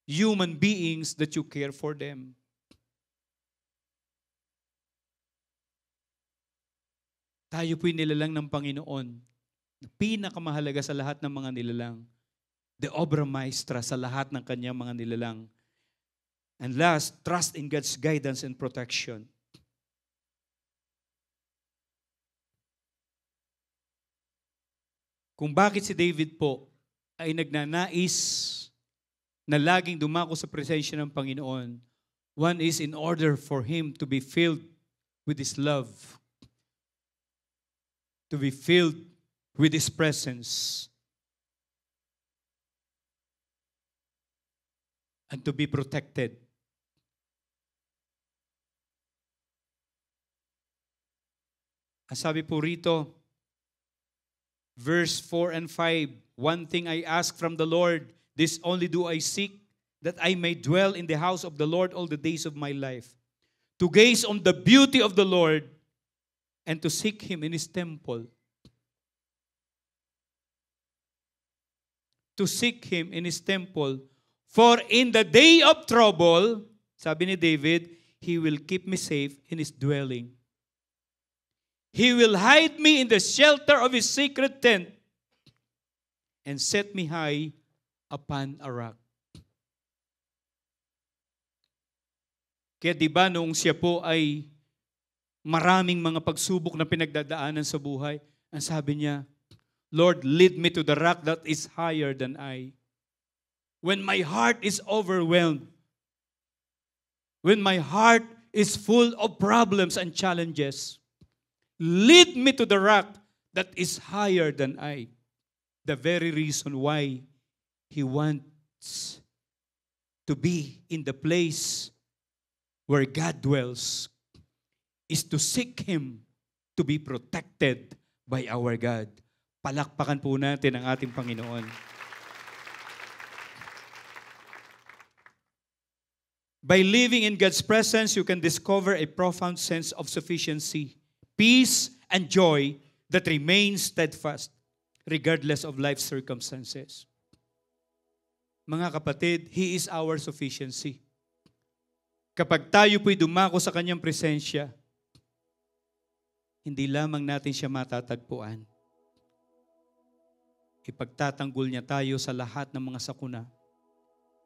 Human beings that you care for them." Tayo po'y nilalang ng Panginoon. Pinakamahalaga sa lahat ng mga nilalang. The obra maestra sa lahat ng kanyang mga nilalang. And last, trust in God's guidance and protection. Kung bakit si David po ay nagnanais na laging dumako sa presensya ng Panginoon, one is in order for him to be filled with His love, to be filled with His presence, and to be protected. Ang sabi po rito, verse 4 and 5, "One thing I ask from the Lord, this only do I seek, that I may dwell in the house of the Lord all the days of my life, to gaze on the beauty of the Lord and to seek Him in His temple." To seek Him in His temple. "For in the day of trouble," sabi ni David, "He will keep me safe in His dwelling. He will hide me in the shelter of His secret tent and set me high upon a rock." Kaya diba nung siya po ay maraming mga pagsubok na pinagdadaanan sa buhay, ang sabi niya, "Lord, lead me to the rock that is higher than I." When my heart is overwhelmed, when my heart is full of problems and challenges, lead me to the rock that is higher than I. The very reason why he wants to be in the place where God dwells is to seek Him, to be protected by our God. Palakpakan po natin ang ating Panginoon. By living in God's presence, you can discover a profound sense of sufficiency, peace, and joy that remains steadfast regardless of life's circumstances. Mga kapatid, He is our sufficiency. Kapag tayo po'y dumako sa Kanyang presensya, hindi lamang natin siya matatagpuan. Ipagtatanggol niya tayo sa lahat ng mga sakuna,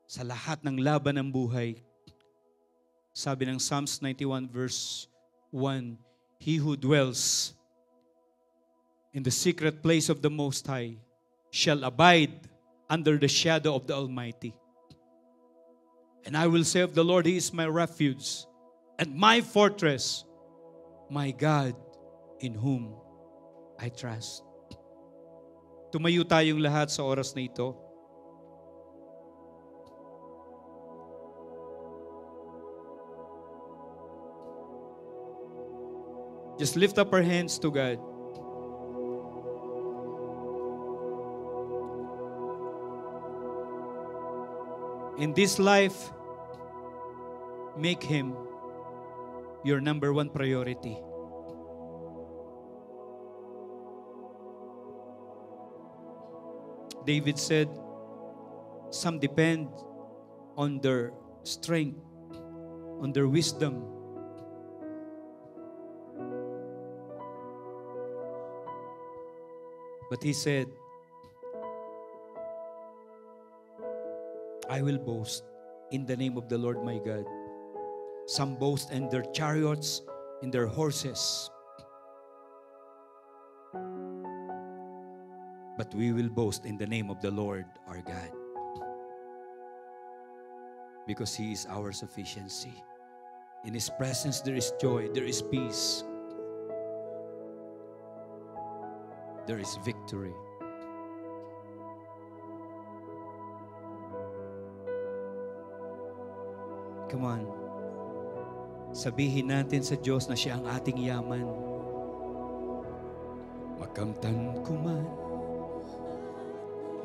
sa lahat ng laban ng buhay. Sabi ng Psalms 91 verse 1, "He who dwells in the secret place of the Most High shall abide under the shadow of the Almighty. And I will say of the Lord, He is my refuge and my fortress, my God in whom I trust." Tumayo tayong lahat sa oras na ito. Just lift up our hands to God. In this life, make Him your number one priority. David said, some depend on their strength, on their wisdom. But he said, I will boast in the name of the Lord my God. Some boast in their chariots, in their horses. But we will boast in the name of the Lord our God. Because He is our sufficiency. In His presence there is joy, there is peace. There is victory. Come on. Sabihin natin sa Diyos na Siya ang ating yaman. Makamtan ko man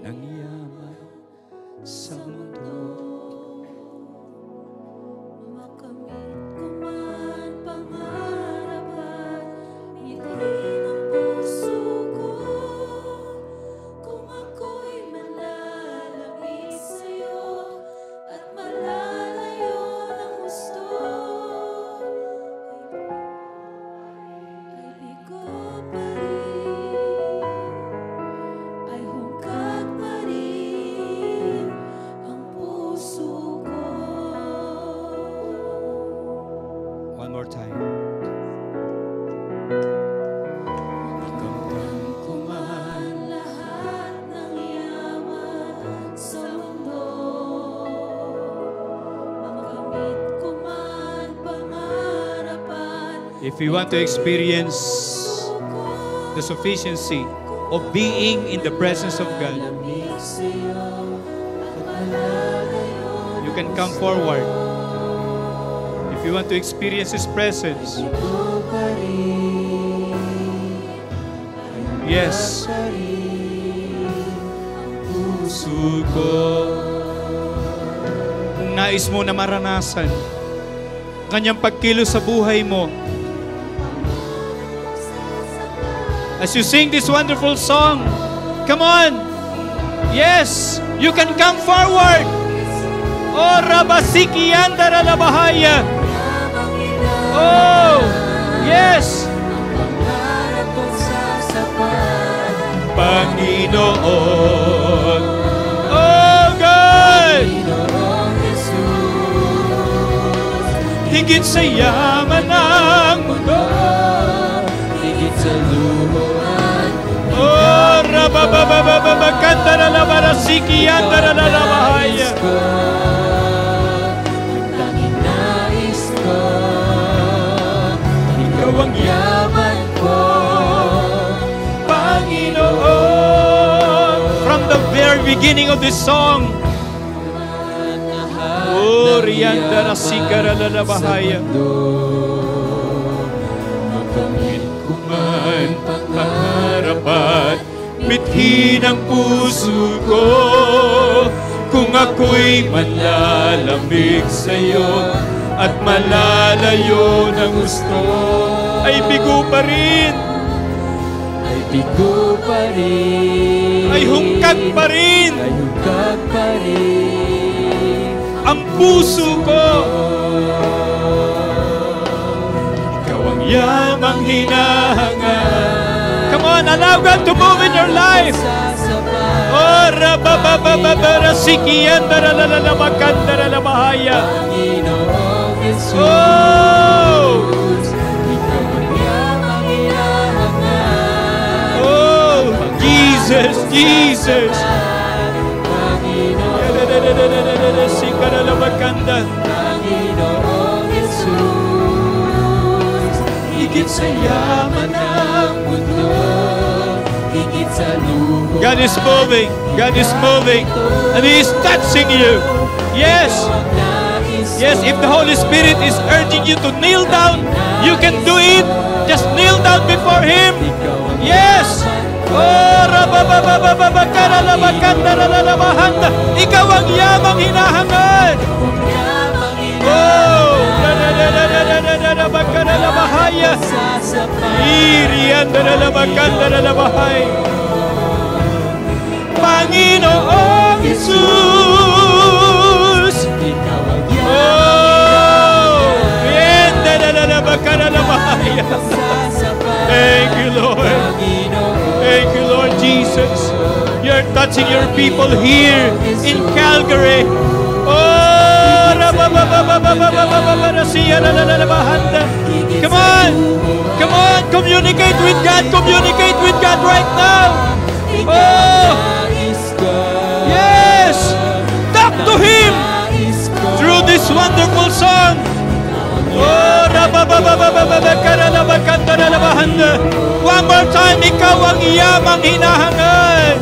ng yaman sa mundo. Makamit ko man pangarap at ngiti ng puso ko. Kung ako'y malalamig sa'yo at malalayo ng gusto, ay bigo pa rin, ay hungkag pa rin ang puso ko. One more time. Makamtan ko man lahat ng yaman sa mundo. Makamit ko man pangarap at If you want to experience the sufficiency of being in the presence of God, lamig sa'yo at malalayo you can come forward. If you want to experience His presence, ko pa rin, yes, pa rin ang puso puso ko. Kung nais mo na maranasan Kanyang pagkilos sa buhay mo, as you sing this wonderful song, come on! Yes, you can come forward. Oh, Rabasiki Yandara Labahaya. Oh, yes. Panginoon. Oh, God. Higit sa yaman ng mundo, higit sa luhan. oh, Rabababababakandara Labarasiki Yandara Labahaya. Tanging nais ko, ikaw ang yaman ko, Panginoon. From the very beginning of this song, oh, Riyandara Sikara Lalabahaya. makamit ko man Pangarapan, mithin ang puso ko. Kung ako'y manlalamig sa'yo at malalayo ng gusto, ay bigo pa rin, ay bigo pa rin, ay hungkag pa rin ay hungkag pa rin ang puso ko. Ikaw ang yamang hinahangad. Come on, allow God to move in your life. sasapat. Oh, Rabababababara Sikiyandara Lalalabakandara Labahaya. Panginoong Jesus, Oh! ikaw ang yamang hinahangad. Oh, Jesus, Jesus. Panginoong, Sikaralabakanda. Panginoong Jesus, higit sa yaman ng mundo, higit sa luho. God is moving. God is moving. And He is touching you. Yes. Yes, if the Holy Spirit is urging you to kneel down, you can do it. Just kneel down before Him. Yes! Oh, rababababababakalalabakandaralalabahanda. Ikaw ang yamang hinahangad. Oh, radadadadadadadabakalalabahaya. Iriandaralalabakandaralalabahaya. Panginoong Jesus. Oh, iriandaralalabakalalabahaya. Thank you, Lord. Thank you, Lord Jesus. You're touching your people here in Calgary. Oh, come on. Come on. Communicate with God. Communicate with God right now. Oh, yes. Talk to Him through this wonderful song. Oh, one more time, ikaw ang yamang hinahangad.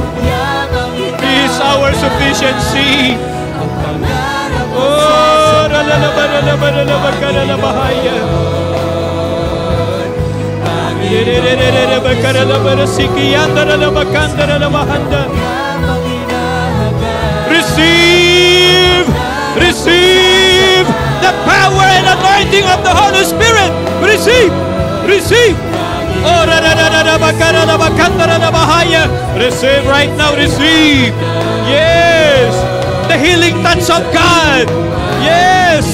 He is our sufficiency. Oh, receive, receive the power and anointing of the Holy Spirit. Receive, receive. Oh, receive right now, receive. Yes, the healing touch of God. Yes,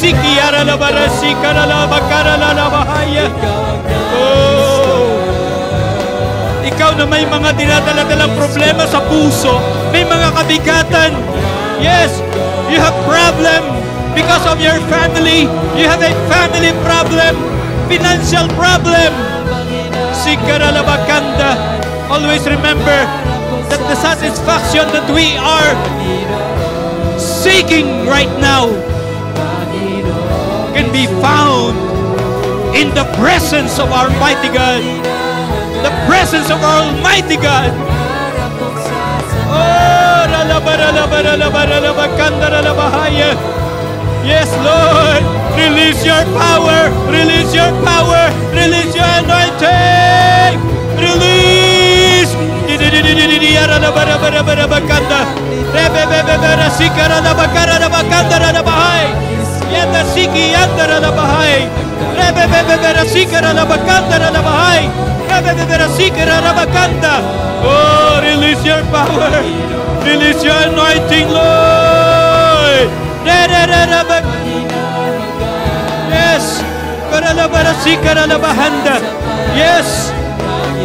oh, ikaw na may mga dinadala-dalang problema sa puso, may mga kabigatan. Yes, you have problem because of your family. You have a family problem, financial problem. Always remember that the satisfaction that we are seeking right now can be found in the presence of our mighty God. The presence of our Almighty God. Oh, yes, Lord. Release your power. Release your power. Release your anointing. Release. Oh, release your power. Release your anointing, Lord. Yes.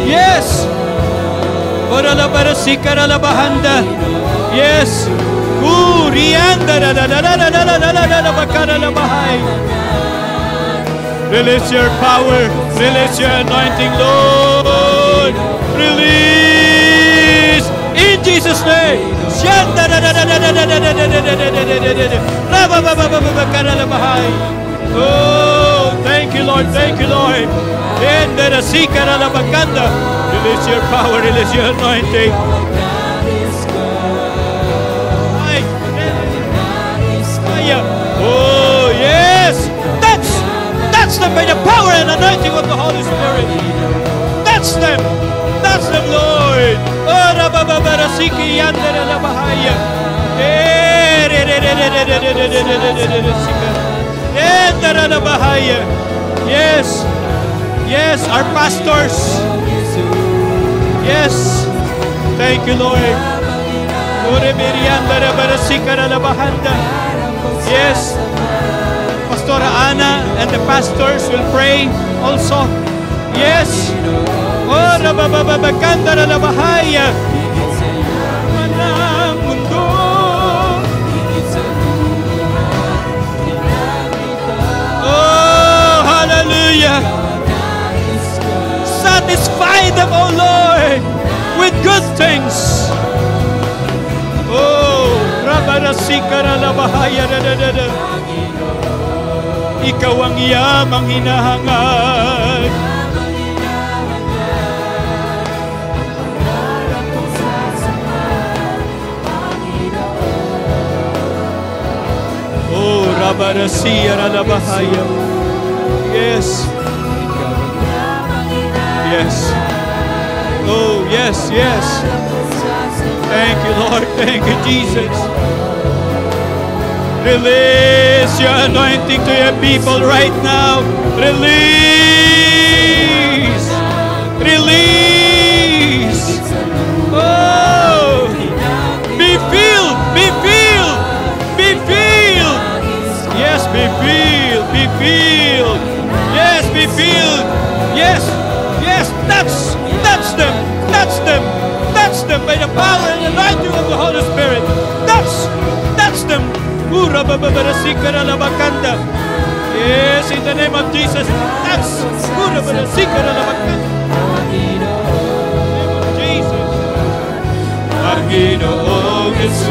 Yes. Yes. Yes. Release your power. Release your anointing, Lord. Release in Jesus' name. Oh, thank you, Lord. Thank you, Lord. Release your power. Release your anointing. Oh, yes. Touch them by the power and anointing of the Holy Spirit. Touch them. Touch them, Lord. Oh, Rabababarasiki Yandere Labahaya. Yes. Yes, our pastors. Yes. Thank you, Lord. Yes. Pastor Ana and the pastors will pray also. Yes. Oh, rabababaganda na bahaya. Manang mundo. Oh, hallelujah. Satisfy them, oh Lord, with good things. Oh, rabarasikara na bahaya. Ikaw ang yamang hinahangad. Oh, Rabarasiya Ralabahaya. Yes. yes. Oh, yes, yes. Thank you, Lord. Thank you, Jesus. Release your anointing to your people right now. Release. Release. Oh, be filled. Be filled. Be filled. Yes, be filled. Be filled. Yes, be filled. Yes, yes, touch them. Touch them. Touch them by the power and anointing of the Holy Spirit. Touch them. Yes, in the name of Jesus. Touch. Jesus. Panginoong Jesus.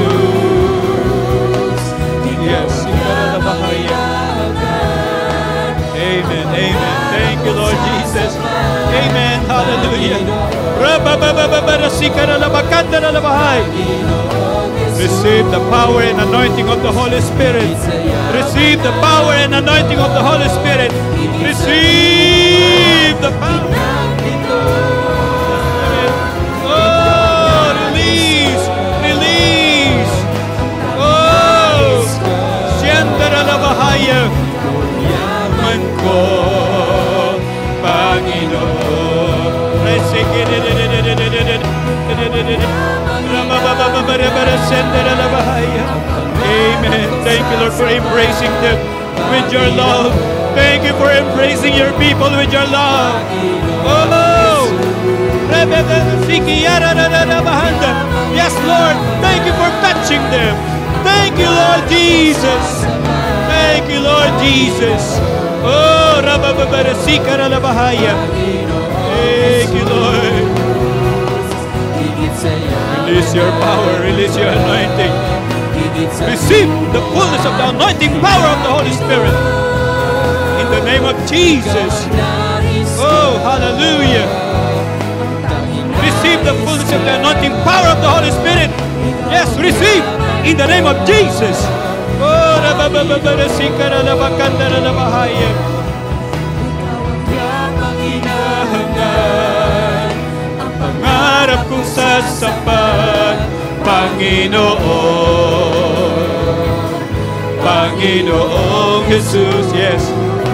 Yes, amen, amen. Thank you, Lord Jesus. Amen, hallelujah. Receive the power and anointing of the Holy Spirit. Receive the power and anointing of the Holy Spirit. Receive the power. Oh, release, release. Oh, Siyandara la bahaya. Yaman ko, Panginoon. Amen. Thank you, Lord, for embracing them with your love. Thank you for embracing your people with your love. Oh, yes, Lord. Thank you for touching them. Thank you, Lord Jesus. Thank you, Lord Jesus. Oh, thank you, Lord. Release your power, release your anointing. Receive the fullness of the anointing power of the Holy Spirit. In the name of Jesus. Oh, hallelujah. Receive the fullness of the anointing power of the Holy Spirit. Yes, receive in the name of Jesus. Oh, pangarap kong sasapat, Panginoong Jesus. Yes,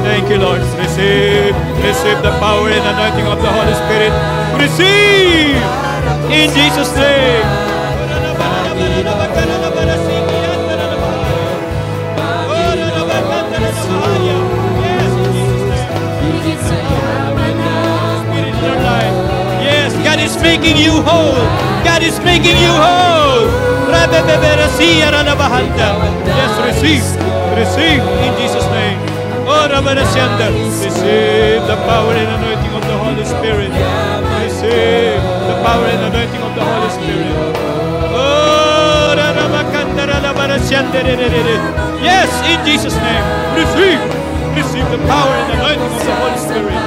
thank you, Lord. Receive the power and anointing of the Holy Spirit. Receive in Jesus' name. Yes, God is making you whole. God is making you whole. Yes, receive in Jesus' name. Oh, receive the power and anointing of the Holy Spirit. Receive the power and anointing of the Holy Spirit. Oh, yes, in Jesus' name. Receive the power and anointing of the Holy Spirit.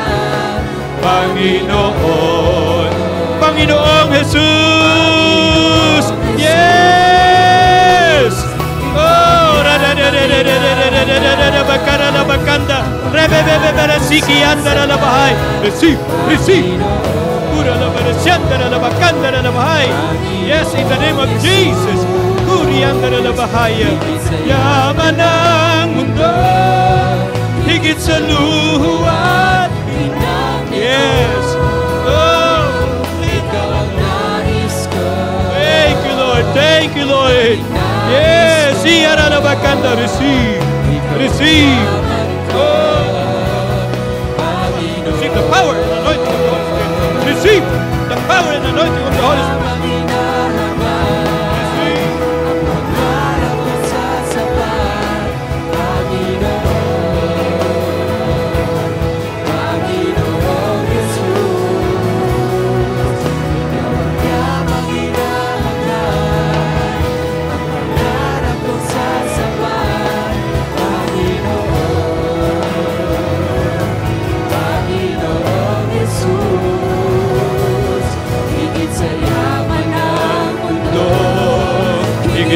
Panginoong Jesus. Yes. Oh, receive. Yes, in the name of Jesus. Yaman ng mundo, higit sa luwat. Yes. Oh, thank you, Lord. Yes, receive. Oh, receive the power and anointing of the Holy Spirit. Receive the power and anointing of the Holy Spirit.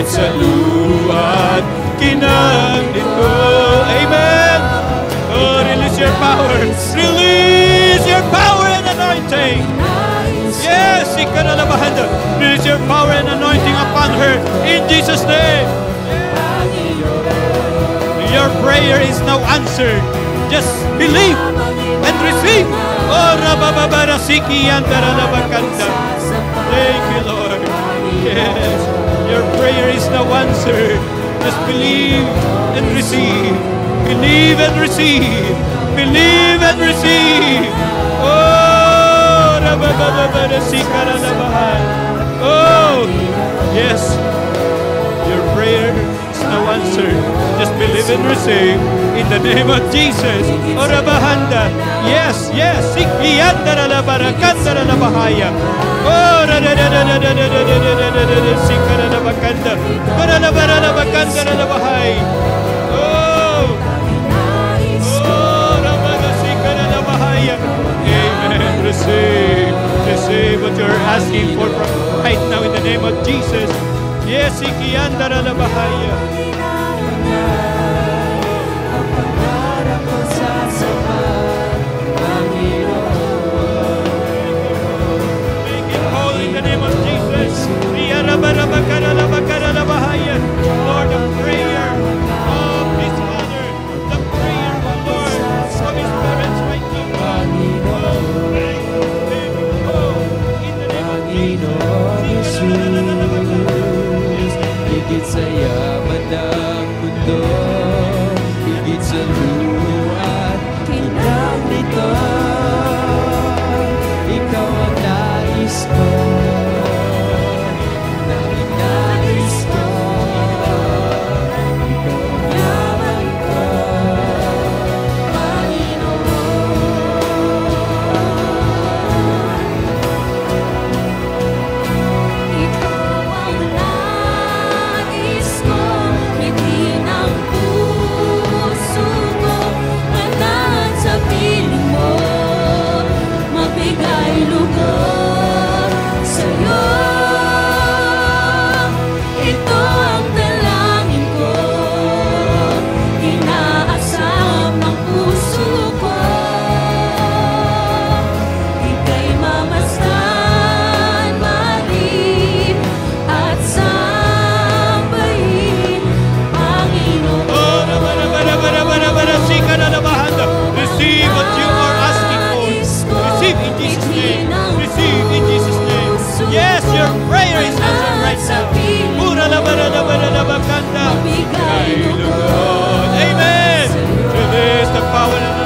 Sa luwat kinang ito. Amen. Oh, release your power. Release your power and anointing. In Jesus' name. Your prayer is now answered. Just believe and receive. Oh, Rabababarasiki Yandarabakanda. Thank you, Lord. Yes, your prayer is now answered. Just believe and receive. Believe and receive. Believe and receive. Oh, Rabababarasika Ranabahan. Oh, yes, your prayer is now answered. Just believe and receive in the name of Jesus. Orabahanda. Yes, yes. Sikiyandara la barakandara la bahaya. Oh, sikara la bakanda. Ora la bara la bakandara la bahai. Oh, oh, rabaga sikara la bahaya. Amen. Receive what you're asking for right now in the name of Jesus. Yes, sikiyandara la bahaya. Lord, the prayer of his mother, the prayer, oh Lord, of his parents right now. In the name of Jesus. Higit sa yaman ng mundo, higit sa luha at kinang nito, ikaw ang nais ko. Yes, your prayer is answered right now. Amen. Release the power of the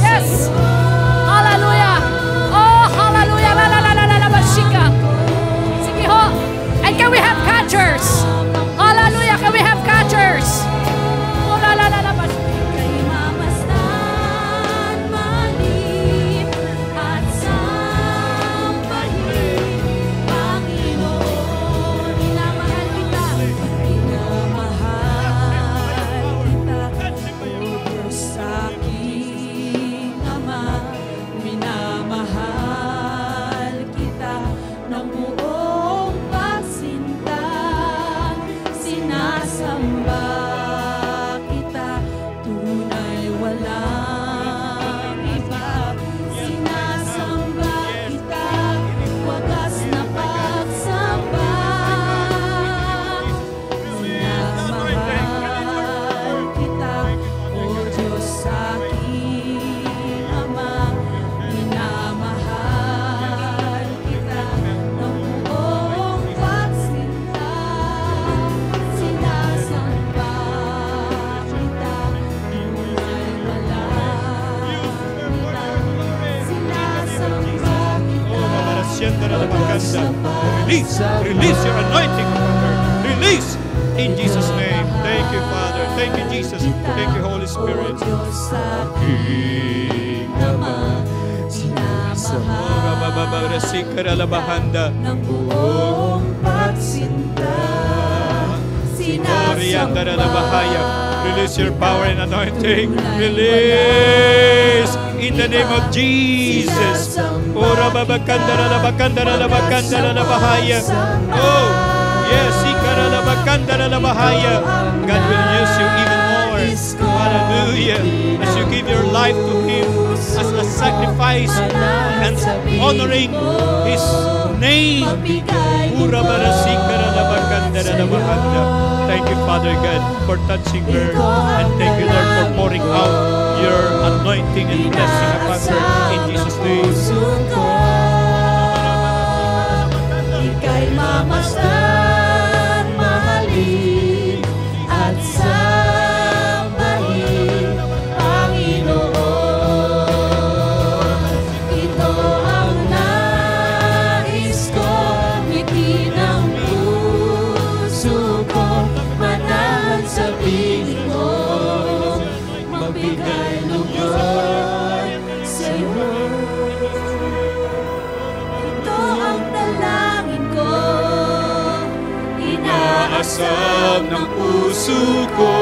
Yes. Hallelujah. Oh, hallelujah. La la la la la la bashika. Sige ho. And can we have catchers? Hallelujah. Can we have catchers? Oh, la la la la bashika. Release your anointing upon her. Release in Jesus' name. Thank you, Father. Thank you, Jesus. Thank you, Holy Spirit. Rabababarasikara ng buong pagsinta. Release your power and anointing. Release in the name of Jesus. Oh, yes, God will use you even more. Hallelujah. As you give your life to Him as a sacrifice and honoring His name. Thank you, Father God, for touching her. And thank you, Lord, for pouring out your anointing and blessing upon her. In Jesus' name. Ika'y mamasdan, mahalin, at sambahin, Panginoon. Ito ang nais ko, ngiti ng puso ko, manahan sa piling mo, magbigay lugod sa'yo. Ito ang dalangin ko, Asam ng puso ko.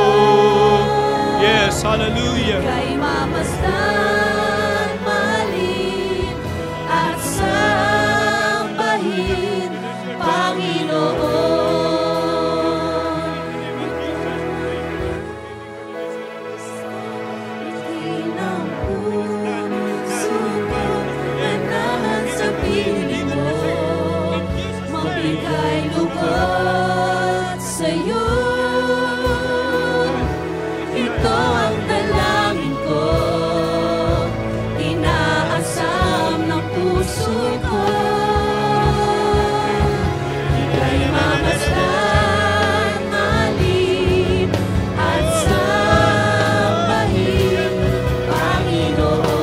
Yes, hallelujah. Ika'y mamasdan, mahalin, at sambahin, Panginoon. Ngiti ng puso ko, manahan sa piling mo, magbigay lugod sa'yo. Ito ang dalangin ko, inaasam ng puso ko. Ika'y mamasdan, mahalin, at sambahin, Panginoon.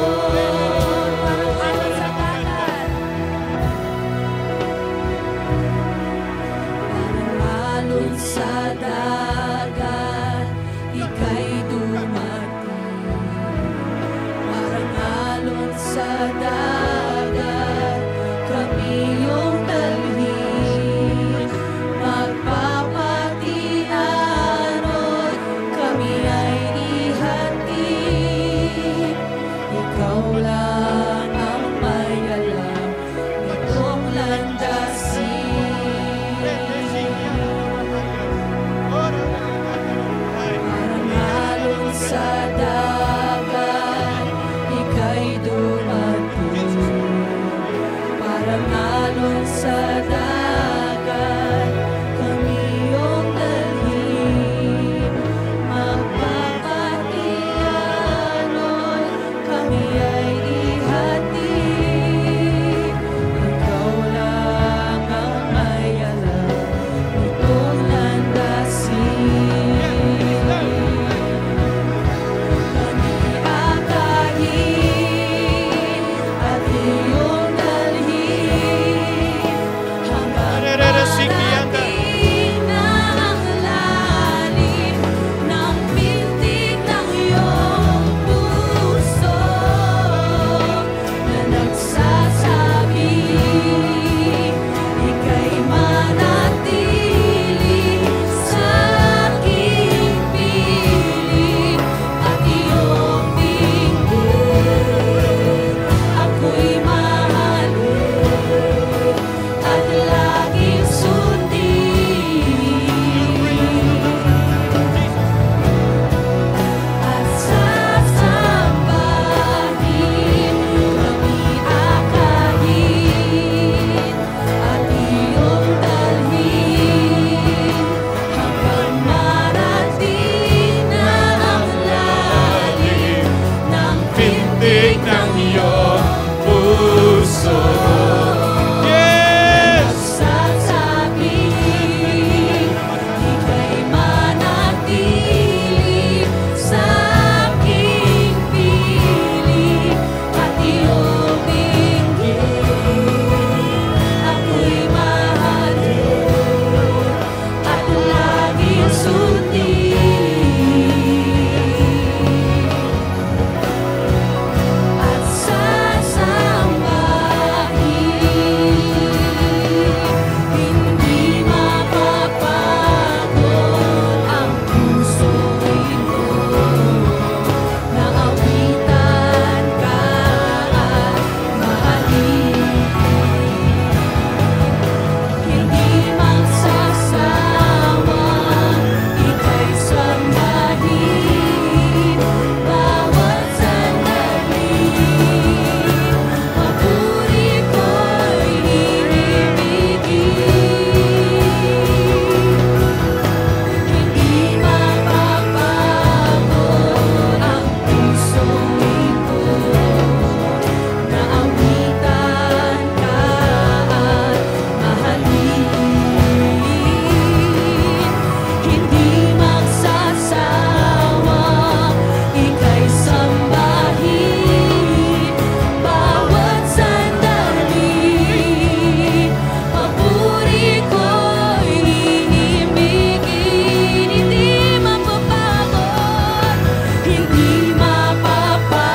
Hindi mapapagod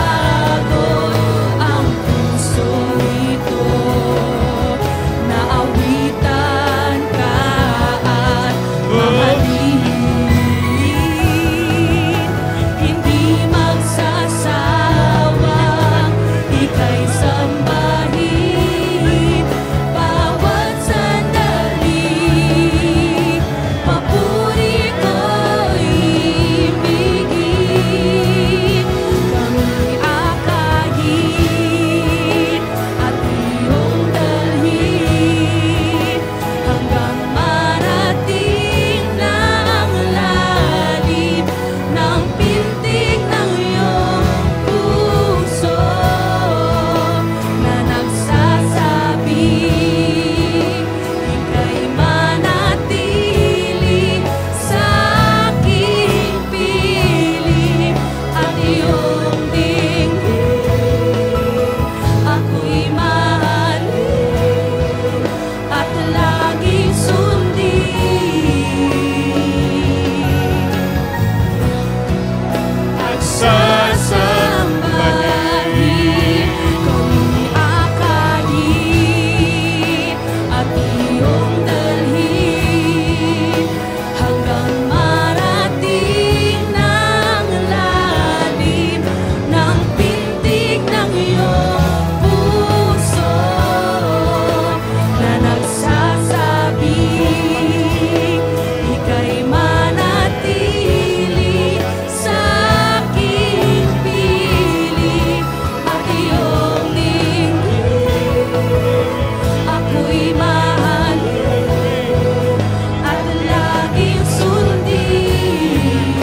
ang pusong ito. Naawitan ka at mahalin. Hindi magsasawang ika'y sambahin. Bawat sandali, papuri ko'y ibigin. Kami akayin at iyong dalhin hanggang marating ng lalim ng pintig ng iyong puso na nagsasabi ika'y manatili sa aking piling at iyong dinggin. Ako'y mahalin at laging sundin at sasambahin. Kami akayin at iyong dalhin hanggang marating ng lalim ng pintig ng iyong puso na nagsasabi ika'y manatili sa aking piling at iyong dinggin. Ako'y mahalin at laging sundin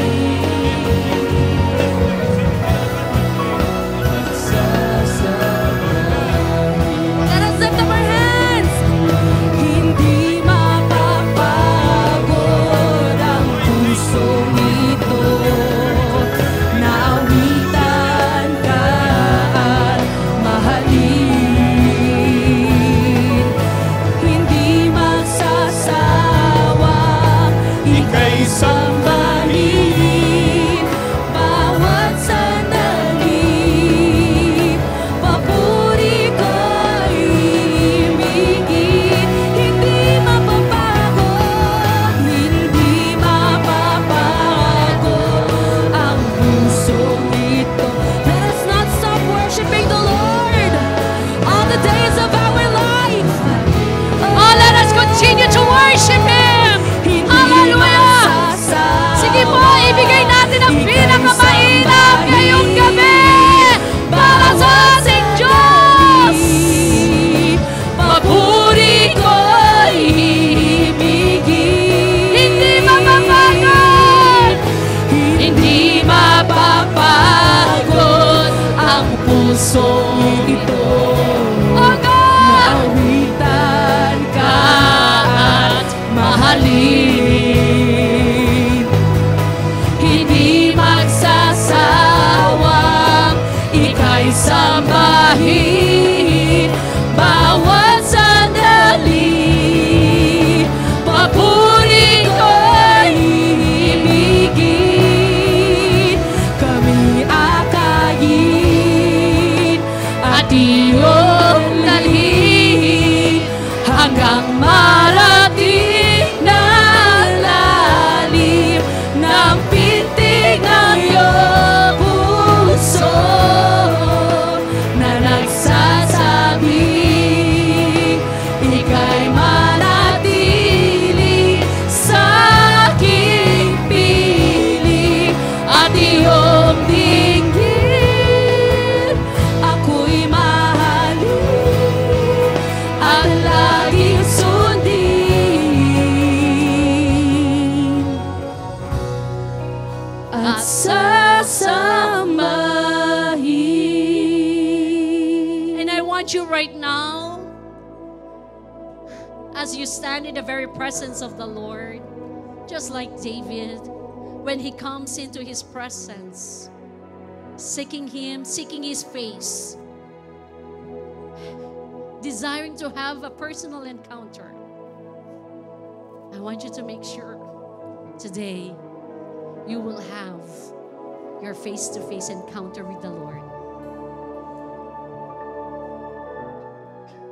at sasabahin. Let us lift up our hands. Hindi mapapagod ang pusong ito. Naawitan ka at mahalin. Hindi magsasawang ika'y sambahin. Bawat sandali, papuri ko'y ibigin. Hindi mapapagod, hindi mapapagod ang pusong ito. Let us not stop worshiping the Lord all the days of our life. Oh, let us continue to worship Him. Hallelujah. Sige po, ibigay natin ang pinakamainam ngayong gabi para sa ating Diyos. Papuri ko'y ibigin. Hindi mapapagod. Hindi mapapagod ang pusong ito. Oh God! Naawitan ka at mahalin. Hindi magsasawang ika'y sambahin. Bawat sandali, papuri ko'y ibigin. Kami akayin at iyong dalhin hanggang marating na lalim ng pintig ng iyong puso na nagsasabi ika'y manatili sa aking piling at iyong dinggin. Ako'y mahalin at laging sundin at sasambahin. And I want you right now, as you stand in the very presence of the Lord, just like David, when he comes into His presence, seeking Him, seeking His face, desiring to have a personal encounter. I want you to make sure today you will have your face-to-face encounter with the Lord.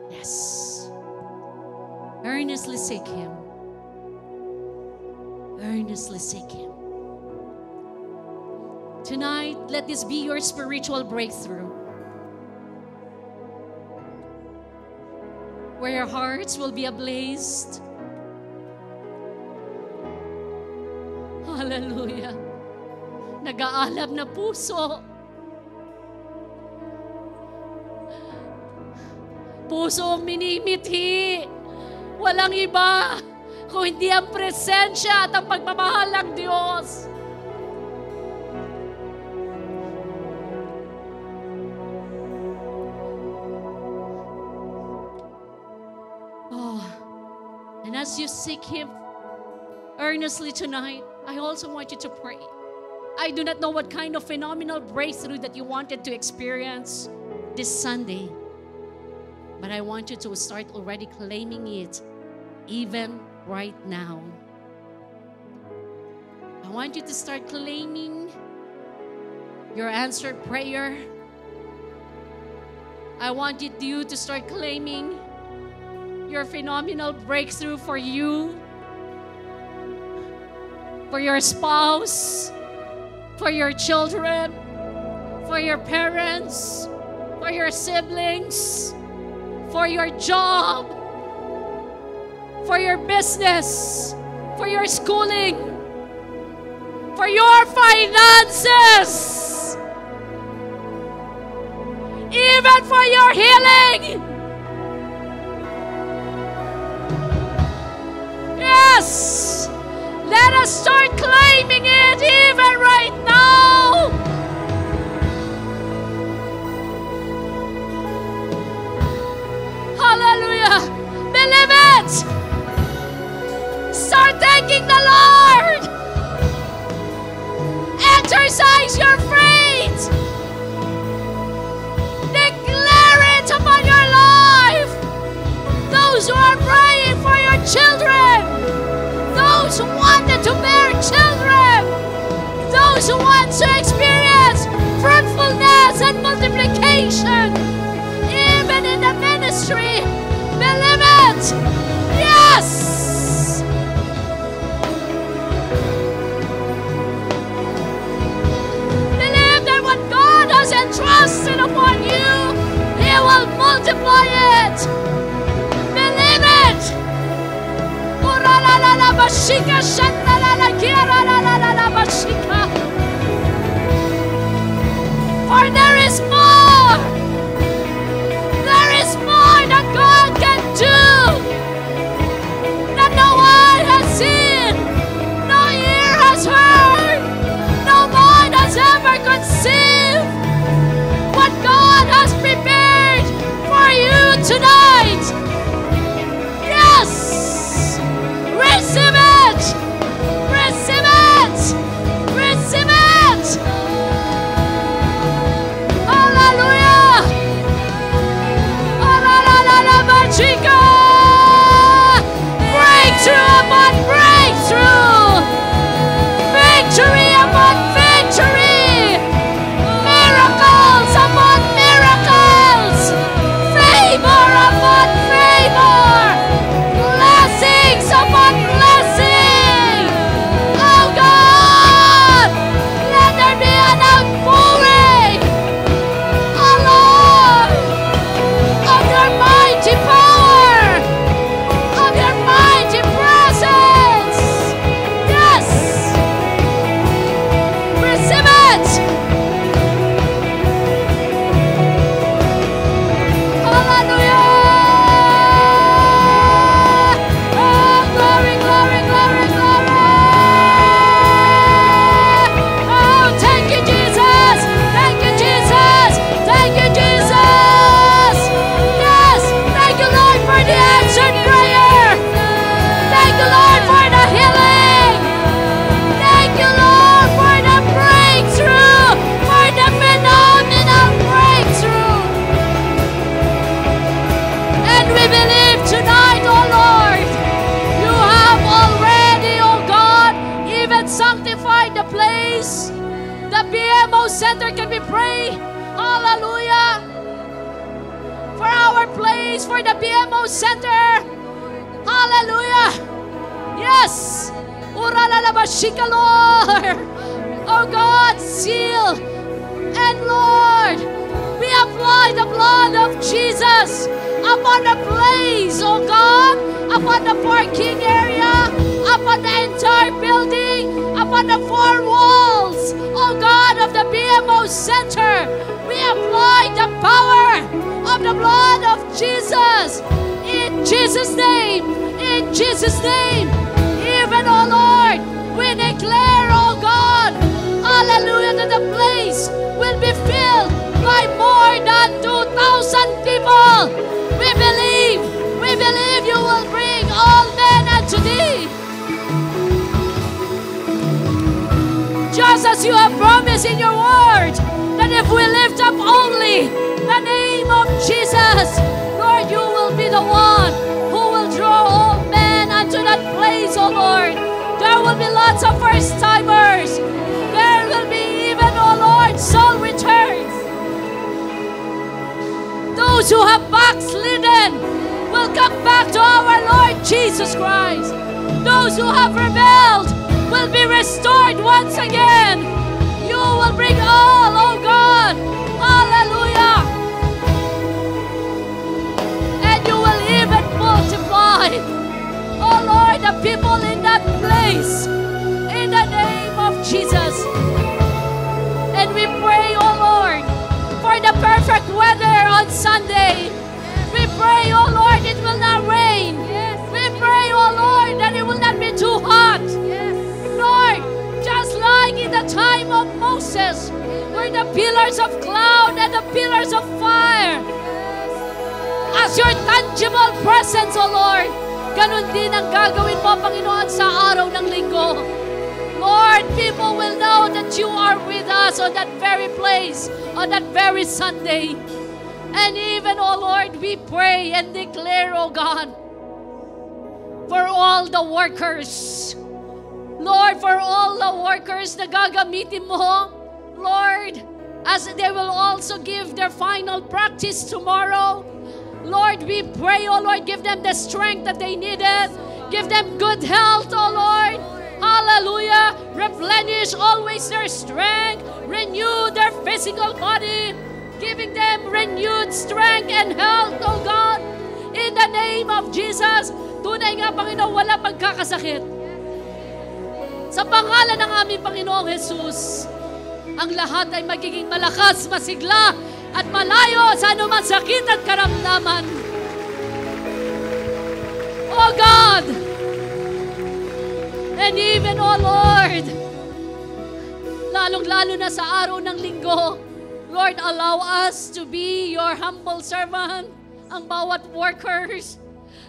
Yes. Earnestly seek Him. Earnestly seek Him. Tonight, let this be your spiritual breakthrough, where your hearts will be ablaze. Hallelujah. Nag-aalab na puso. Pusong minimithi. Walang iba kung hindi ang presensya at ang pagmamahal ng Diyos. Oh, and as you seek Him earnestly tonight, I also want you to pray. I do not know what kind of phenomenal breakthrough that you wanted to experience this Sunday. But I want you to start already claiming it, even right now. I want you to start claiming your answered prayer. I want you to start claiming your phenomenal breakthrough for you, for your spouse, for your children, for your parents, for your siblings, for your job, for your business, for your schooling, for your finances, even for your healing. Yes! Let us start claiming it even right now. Hallelujah. Believe it. Start thanking the Lord. Exercise your faith. Declare it upon your life. Those who are praying for your children, those who wanted to bear Center, can we pray? Hallelujah! For our place, for the BMO Center. Hallelujah! Yes! Uralalabashika, Lord! Oh God, seal! And Lord, we apply the blood of Jesus upon the place, oh God, upon the parking area, upon the entire building, upon the four walls, oh God, of the BMO Center. We apply the power of the blood of Jesus. In Jesus' name, in Jesus' name, even, oh Lord, we declare, oh God, hallelujah, that the place will be filled by more than 2,000 people. We believe you will bring all men unto thee. Just as you have promised in your word, that if we lift up only the name of Jesus, Lord, you will be the one who will draw all men unto that place, oh Lord. There will be lots of first-timers. There will be even, oh Lord, soul returns. Those who have backslidden will come back to our Lord Jesus Christ. Those who have rebelled will be restored once again. You will bring all, oh God. Hallelujah. And you will even multiply, oh Lord, the people in that place. In the name of Jesus. And we pray, oh Lord, for the perfect weather on Sunday. We pray, oh Lord, it will not rain. We pray, oh Lord, that it will not be too hot. Lord, just like in the time of Moses, where the pillars of cloud and the pillars of fire, as your tangible presence, O Lord, ganun din ang gagawin mo, Panginoon, sa araw ng linggo. Lord, people will know that you are with us on that very place, on that very Sunday. And even, O Lord, we pray and declare, O God, for all the workers, Lord, for all the workers na gagamitin mo, Lord, as they will also give their final practice tomorrow, Lord, we pray, oh Lord, give them the strength that they needed. Give them good health, oh Lord. Hallelujah. Replenish always their strength. Renew their physical body. Giving them renewed strength and health, oh God. In the name of Jesus. Tunay nga, Panginoon, wala pagkakasakit. Sa pangalan ng aming Panginoong Jesus, ang lahat ay magiging malakas, masigla, at malayo sa anumang sakit at karamdaman. Oh God! And even, oh Lord, lalong-lalo na sa araw ng linggo, Lord, allow us to be your humble servant, ang bawat workers.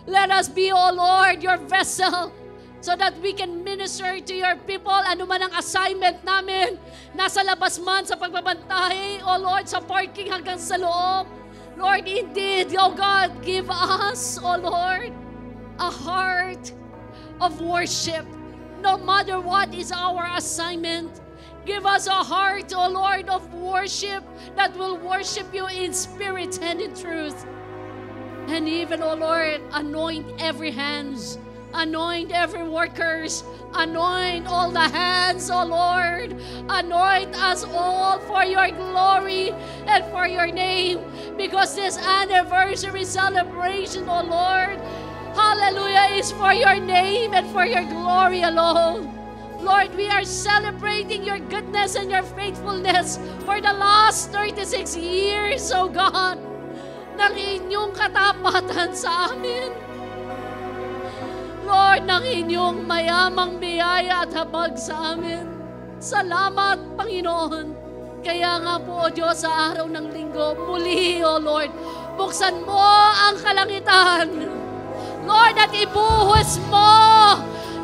Let us be, oh Lord, your vessel, so that we can minister to your people. Ano man ang assignment namin, nasa labas man sa pagbabantay, O Lord, sa parking hanggang sa loob. Lord, indeed, O God, give us, O Lord, a heart of worship. No matter what is our assignment, give us a heart, O Lord, of worship that will worship you in spirit and in truth. And even, O Lord, anoint every hands. Anoint every workers. Anoint all the hands, O Lord. Anoint us all for your glory and for your name. Because this anniversary celebration, O Lord, hallelujah, is for your name and for your glory alone. Lord, we are celebrating your goodness and your faithfulness for the last 36 years, O God, ng inyong katapatan sa amin. Lord, ng inyong mayamang biyaya at habag sa amin. Salamat, Panginoon. Kaya nga po, O Diyos, sa araw ng linggo, muli, O Lord, buksan mo ang kalangitan. Lord, at ibuhos mo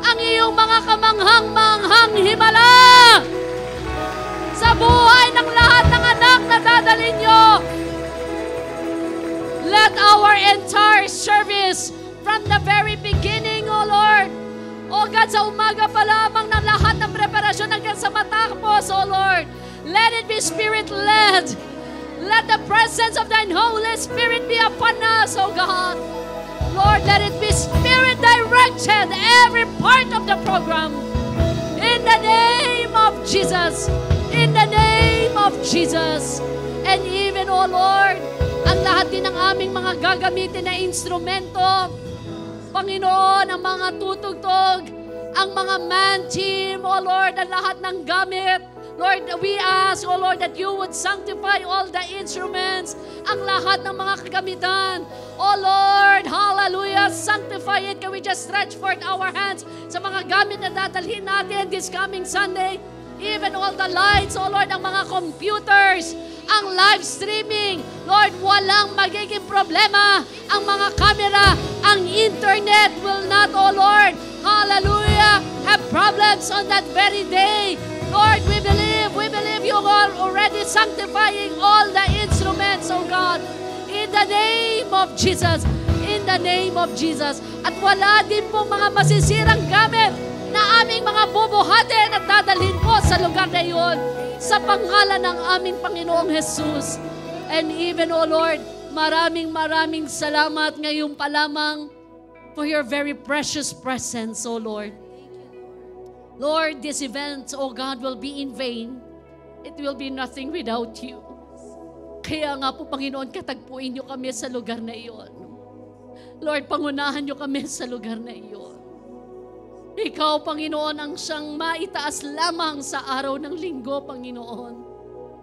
ang iyong mga kamanghang-manghang himala sa buhay ng lahat ng anak na dadalhin nyo. Let our entire service from the very beginning, O Lord, O God, sa umaga pa lamang ng lahat ng preparasyon hanggang sa matapos, O Lord, Let it be Spirit-led. Let the presence of Thine Holy Spirit be upon us, O God. Lord, let it be Spirit-directed, every part of the program. In the name of Jesus. In the name of Jesus. And even, O Lord, ang lahat din ng aming mga gagamitin na instrumento, Panginoon, ang mga tutugtog, ang mga man team, O Lord, ang lahat ng gamit, Lord, we ask, O Lord, that you would sanctify all the instruments, ang lahat ng mga kagamitan. O Lord, hallelujah, sanctify it. Can we just stretch forth our hands sa mga gamit na dadalhin natin this coming Sunday? Even all the lights, O Lord, ang mga computers, ang live streaming. Lord, walang magiging problema. Ang mga camera, ang internet will not, O Lord, hallelujah, have problems on that very day. Lord, we believe you are already sanctifying all the instruments, O God. In the name of Jesus. In the name of Jesus. At wala din po mga masisirang gamit na aming mga bubuhatin at dadalhin po sa lugar na iyon. Sa pangalan ng aming Panginoong Jesus. And even, O Lord, maraming salamat ngayon pa lamang for your very precious presence, O Lord. Lord, this event, O God, will be in vain. It will be nothing without you. Kaya nga po, Panginoon, katagpuin niyo kami sa lugar na iyon. Lord, pangunahan niyo kami sa lugar na iyon. Ikaw, Panginoon, ang siyang maitaas lamang sa araw ng linggo, Panginoon.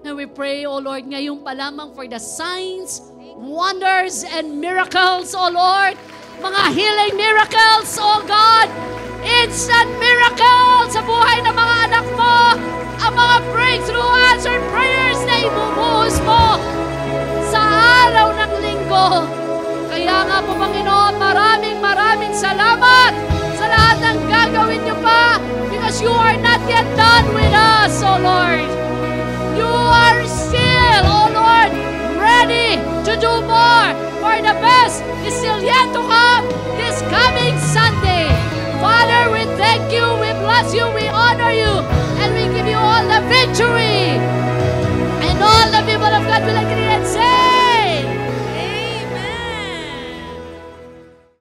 And we pray, O Lord, ngayon pa lamang for the signs, wonders, and miracles, O Lord. Mga healing miracles, O God. Instant miracles sa buhay ng mga anak mo. Ang mga breakthrough answered prayers na ibubuhos mo sa araw ng linggo. Kaya nga po, Panginoon, maraming salamat sa lahat ng gagawin niyo pa because you are not yet done with us, O Lord. You are still, O Lord, ready to do more, for the best is still yet to come this coming Sunday. Father, we thank you, we bless you, we honor you, and we give you all the victory. And all the people of God will agree.